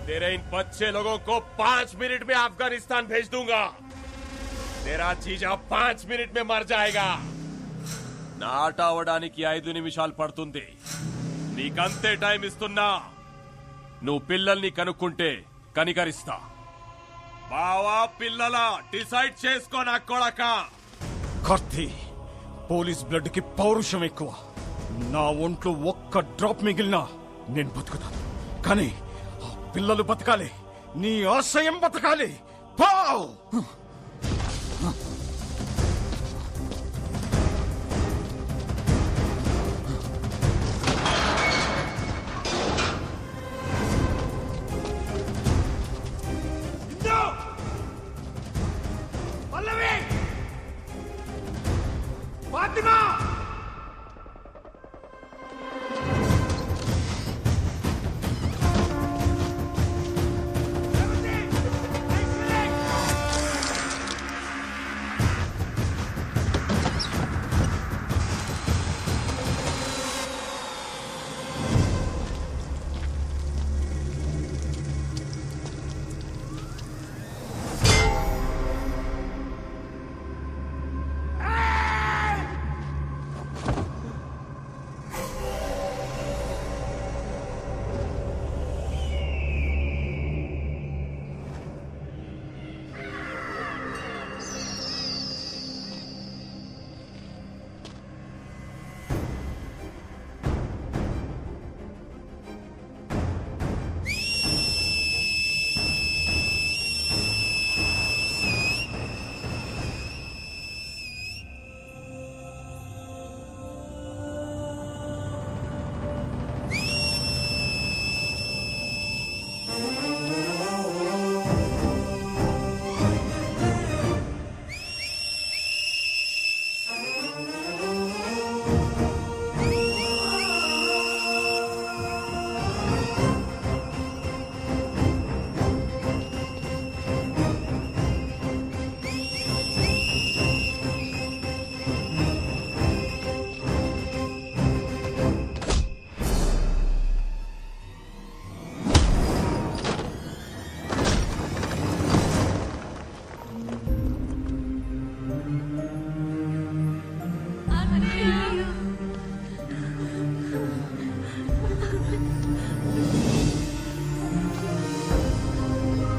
तेरे इन बच्चे लोगों को 5 मिनट में अफगानिस्तान भेज दूंगा. तेरा जीजा 5 मिनट में मर जाएगा. నాట అవడానికి 5 నిమిషాలు పడుతుంది. నీకంతే టైం ఇస్తున్నా. నువ్వు పిల్లల్ని కనుక్కుంటే కనికరిస్తా. బావా పిల్లల డిసైడ్ చేసుకో నా కొడక. కార్తీ, పోలీస్ బ్లడ్ కి పౌరుషం ఎక్కువ. నా ఒంట్లో ఒక్క డ్రాప్ మిగిలినా నేను బతుకుతాను, కానీ ఆ పిల్లలు బతకాలి, నీ ఆశయం బతకాలి. Pav! Fatima!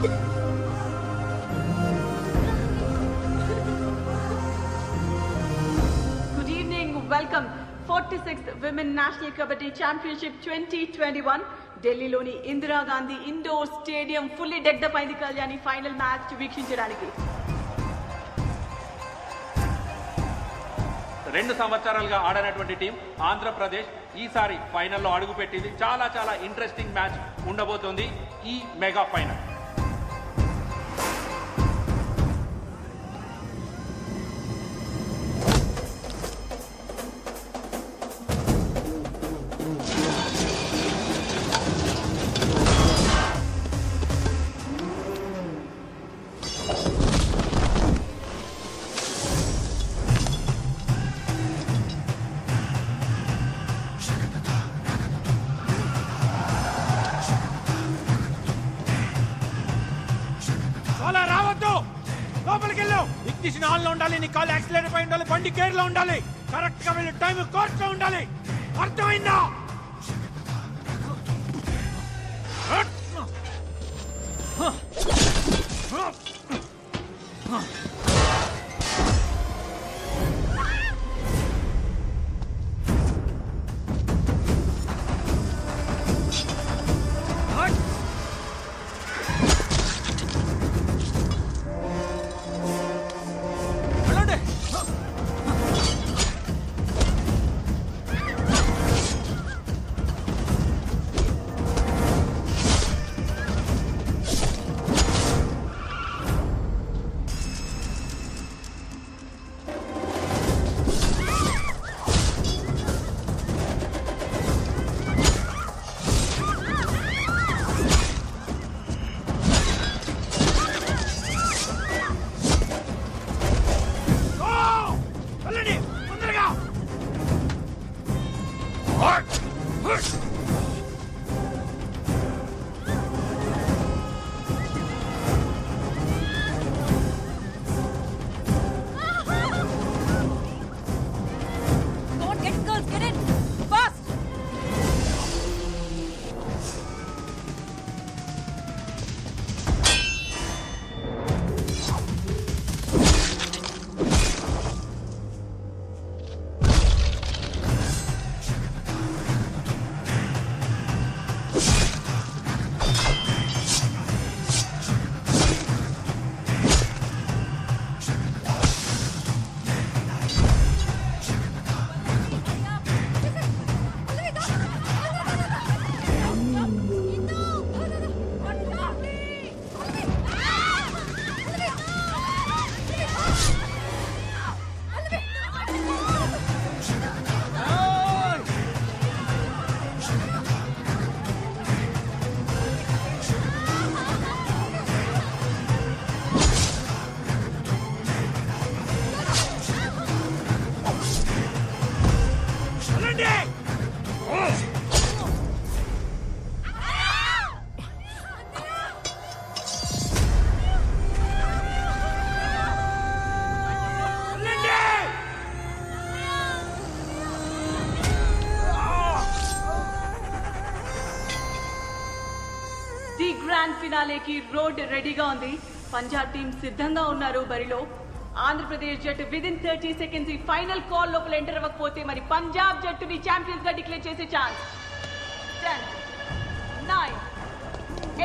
Good evening. Welcome. 46th Women National Kabaddi Championship 2021. ఢిల్లీలోని Indira Gandhi indoor stadium fully decked అయింది కళ్యాణి ఫైనల్ మ్యాచ్ వీక్షించడానికి. 2 సంవత్సరాలుగా ఆడనటువంటి టీం ఆంధ్రప్రదేశ్ ఈసారి ఫైనల్లో అడుగుపెట్టింది. చాలా చాలా ఇంట్రెస్టింగ్ మ్యాచ్ ఉండబోతోంది ఈ మెగా ఫైనల్. ఇగ్నిషన్ ఆన్ లో ఉండాలి, నీ కాల్ యాక్సిలరేటర్ పై ఉండాలి, బండి గేర్ లో ఉండాలి, కరెక్ట్ గా వెళ్ళి టైం కోర్స్ లో ఉండాలి. అర్థమైందా? గ్రాండ్ ఫినాలేకి రోడ్ రెడీగా ఉంది. పంజాబ్ టీం సిద్ధంగా ఉన్నారు బరిలో. ఆంధ్రప్రదేశ్ జట్టు విదిన్ 30 సెకండ్స్ ఈ ఫైనల్ కాల్ లోపల ఎంటర్ అవ్వకపోతే మరి పంజాబ్ జట్టుని ఛాంపియన్స్ గా డిక్లేర్ చేసే ఛాన్స్. 10 9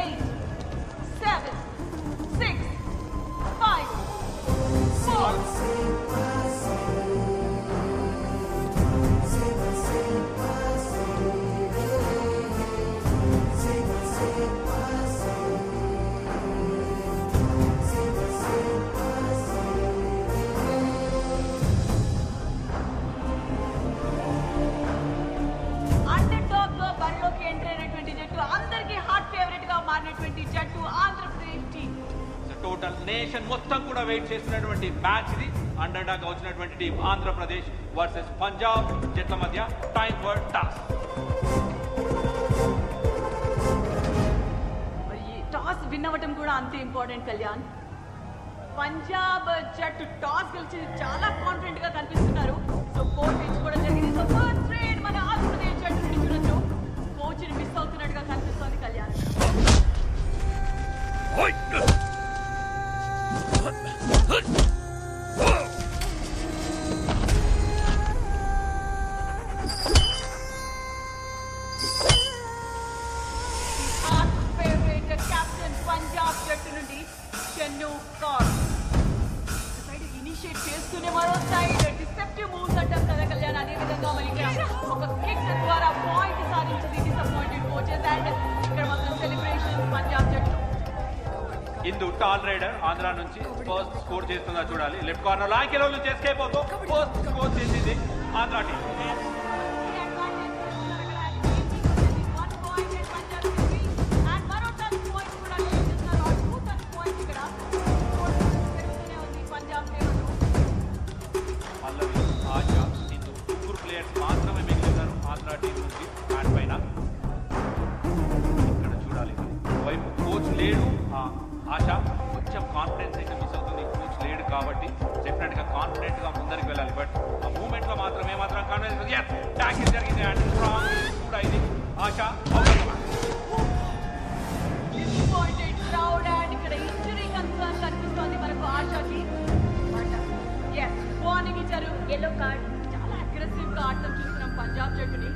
8 7 6 5 4 టోటల్ నేషన్ మొత్తం కూడా వెయిట్ చేస్తున్నటువంటి మ్యాచ్ ఇది. అండర్ డాగ్ వచ్చినటువంటి టీం ఆంధ్రప్రదేశ్ వర్సెస్ పంజాబ్ జట్ల మధ్య టైం ఫర్ టాస్. ఈ టాస్ విన్ అవ్వటం కూడా అంతే ఇంపార్టెంట్ కళ్యాణ్. పంజాబ్ జట్టు టాస్ గెలిచి చాలా కాన్ఫిడెంట్ గా కనిపిస్తున్నారు. సో కోచ్ ఎంచుకోవడం జరిగింది. సో ఫస్ట్ రేడ్ మన ఆంధ్రప్రదేశ్ జట్టు నుండి చూడొచ్చు. కోచ్ ని మిస్ అవుతున్నట్టుగా కనిపిస్తోంది కళ్యాణ్. ఫేవరెట్ కెప్టెన్ పంజాబ్ జట్టు నుండి చెన్ను కార్ సైడ్ ఇనిషియేట్ చేస్తూనే మరో సైడ్ డిసెప్టివ్ మూవ్స్ అంటాం కదా కళ్యాణ్. అదే విధంగా మరి ఒక కిక్ ద్వారా పాయింట్ సాధించింది డిసప్పాయింటెడ్ కోచెస్. అండ్ ఇక్కడ మాత్రం సెలబ్రేషన్ పంజాబ్ జట్టు. ఇందు టాల్ రైడర్ ఆంధ్ర నుంచి ఫస్ట్ స్కోర్ చేస్తుందా చూడాలి. లెఫ్ట్ కార్నర్ లో ఆంకెలో నుంచి ఎస్కేప్ అవుతూ ఫస్ట్ స్కోర్ చేసింది ఆంధ్ర టీం. పల్లవి, ఆశ, ఇందు ముగ్గురు ప్లేయర్స్ మాత్రమే మిగిలినారు ఆంధ్ర టీం నుంచి బ్యాట్ పైన. ఇక్కడ చూడాలి వైపు కోచ్ లేడు. ఆశ కొంచెం కాన్ఫిడెన్స్ అయితే మిస్ అవుతుంది. కోచ్ లేడు కాబట్టి డెఫినెట్ గా కాన్ఫిడెంట్ గా ముందరికి వెళ్ళాలి. బట్ ఆ మూమెంట్ లో మాత్రం ఏమాత్రం కాన్ఫిడెన్స్ ట్యాకిల్ జరిగింది. అండ్ స్ట్రాంగ్ కూడా ఇది ఆశ. డిసప్పాయింటెడ్ క్రౌడ్ అండ్ ఇక్కడ ఇంజరీ కన్సర్న్ కనిపిస్తోంది మనకు ఆశకి. వార్నింగ్ ఇచ్చారు, ఎల్లో కార్డ్. చాలా అగ్రెసివ్ గా ఆడటం చూస్తున్నాం పంజాబ్ జట్టుని.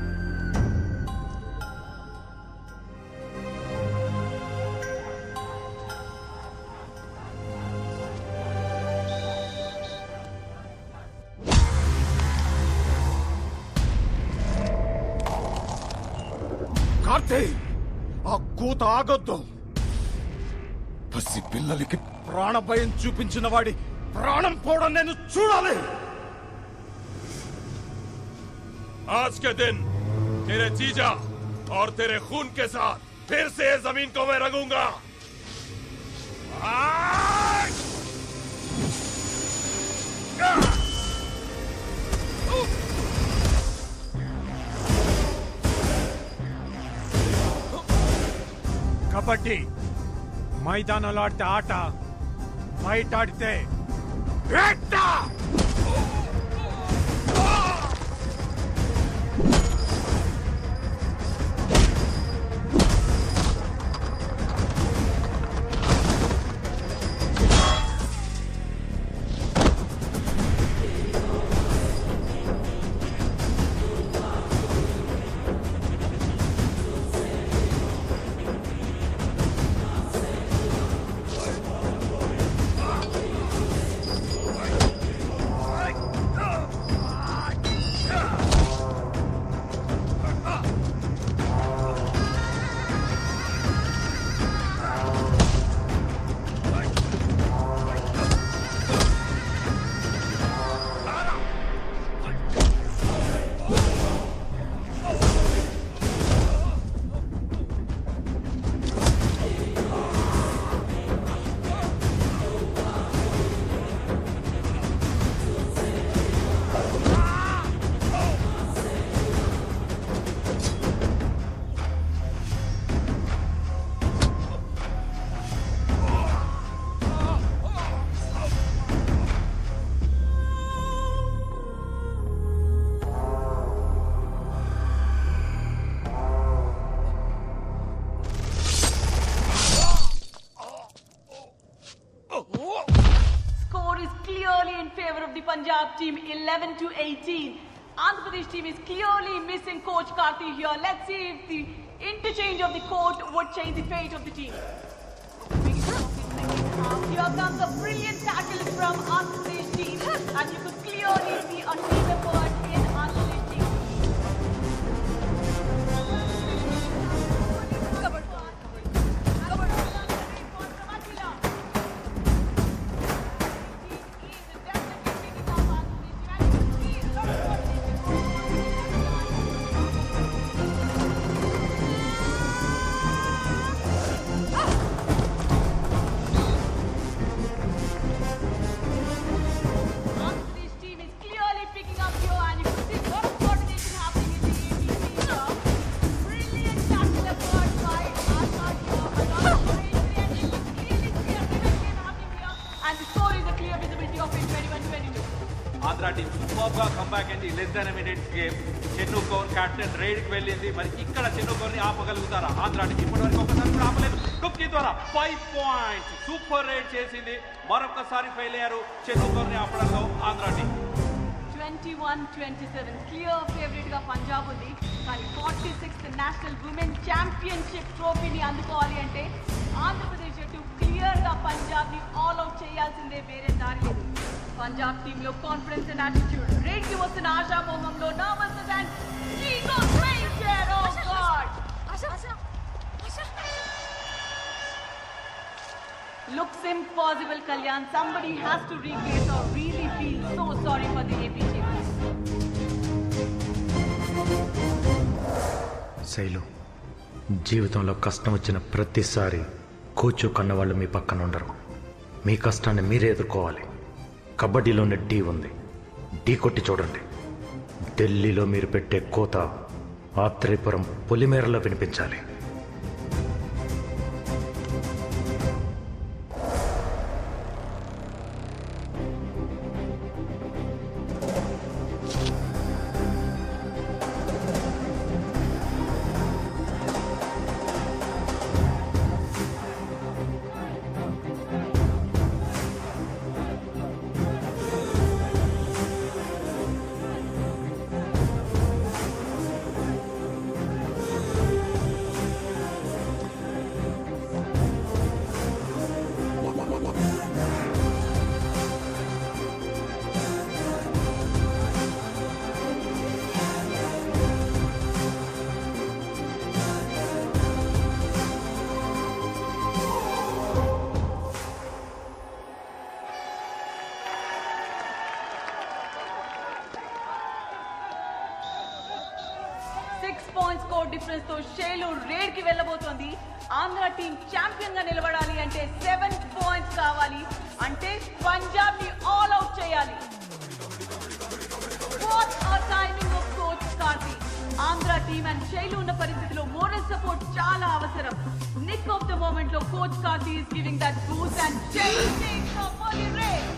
కార్తీ, ఆ కూత ఆగొద్దు. పసి పిల్లలకి ప్రాణభయం చూపించిన వాడి ప్రాణం పోవడం నేను చూడాలి. आज के दिन तेरे जीजा और तेरे खून के साथ फिर से जमीन को मैं रंगूंगा. కబడ్డీ మైదానంలో ఆడితే ఆట, బయట ఆడితే వేట. Punjab team 11-18. Andhra Pradesh team is clearly missing coach Karthi here. Let's see if the interchange of the court would change the fate of the team. Here comes a brilliant tackle from Andhra Pradesh team, and you could clearly see a team effort in Andhra Pradesh team. Andhra team super గా comeback అయింది. Less than minutes game. Chennu Kaur captain raid కి వెళ్ళింది. మరి ఇక్కడ చెన్నూ కౌర్ ని ఆపగలుగుతారా Andhra team? ఇప్పటివరకు ఒకసారి కూడా ఆపలేదు. కుక్కి ద్వారా 5 పాయింట్స్ సూపర్ రైడ్ చేసింది. మరొకసారి ఫెయిల్ అయ్యారు చెన్నూ కౌర్ ని ఆపడంలో ఆంధ్ర టీం. 21-27 క్లియర్ ఫేవరెట్ గా పంజాబ్ ఉంది. కానీ 46th నేషనల్ ఉమెన్ ఛాంపియన్షిప్ ట్రోఫీని అందుకోవాలి అంటే ఆంధ్రప్రదేశ్ జట్టు క్లియర్ గా పంజాబ్ ని ఆల్ అవుట్ చేయాల్సిందే, వేరే దారి లేదు. పంజాబ్ టీమ్ లో కాన్ఫిడెన్స్ అండ్ యాటిట్యూడ్, రేట్ కి వస్తున్న ఆశామోహంలో nervousness and ego strength. Oh god, looks impossible, Kalyan. Somebody has to replace or really feel so sorry for the AP champions. Shailu, జీవితంలో కష్టం వచ్చిన ప్రతిసారి కోచ్ కన్నవాళ్ళు మీ పక్కన ఉండరు. మీ కష్టాన్ని మీరే ఎదుర్కోవాలి. కబడ్డీలోనే ఢీ ఉంది, ఢీ కొట్టి చూడండి. ఢిల్లీలో మీరు పెట్టే కోత ఆత్రేయపురం పొలిమేరలో వినిపించాలి. డిఫరెన్స్ తో షేలు రేడ్ కి వెళ్ళబోతోంది. ఆంధ్ర టీం ఛాంపియన్ గా నిలబడాలి అంటే 7 పాయింట్స్ కావాలి. అంటే పంజాబ్ ని ఆల్ అవుట్ చేయాలి. What a timing of coach Karthi. Andhra team and Shailu ఉన్న పరిస్థితిలో మోరల్ సపోర్ట్ చాలా అవసరం. నిక్ ఆఫ్ ద మూమెంట్ లో coach Karthi is giving that boost and Shailu takes off for the raid.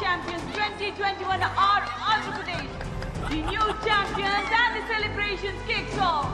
Champions 2021 are Andhra Pradesh. The new champions and the celebrations kicks off.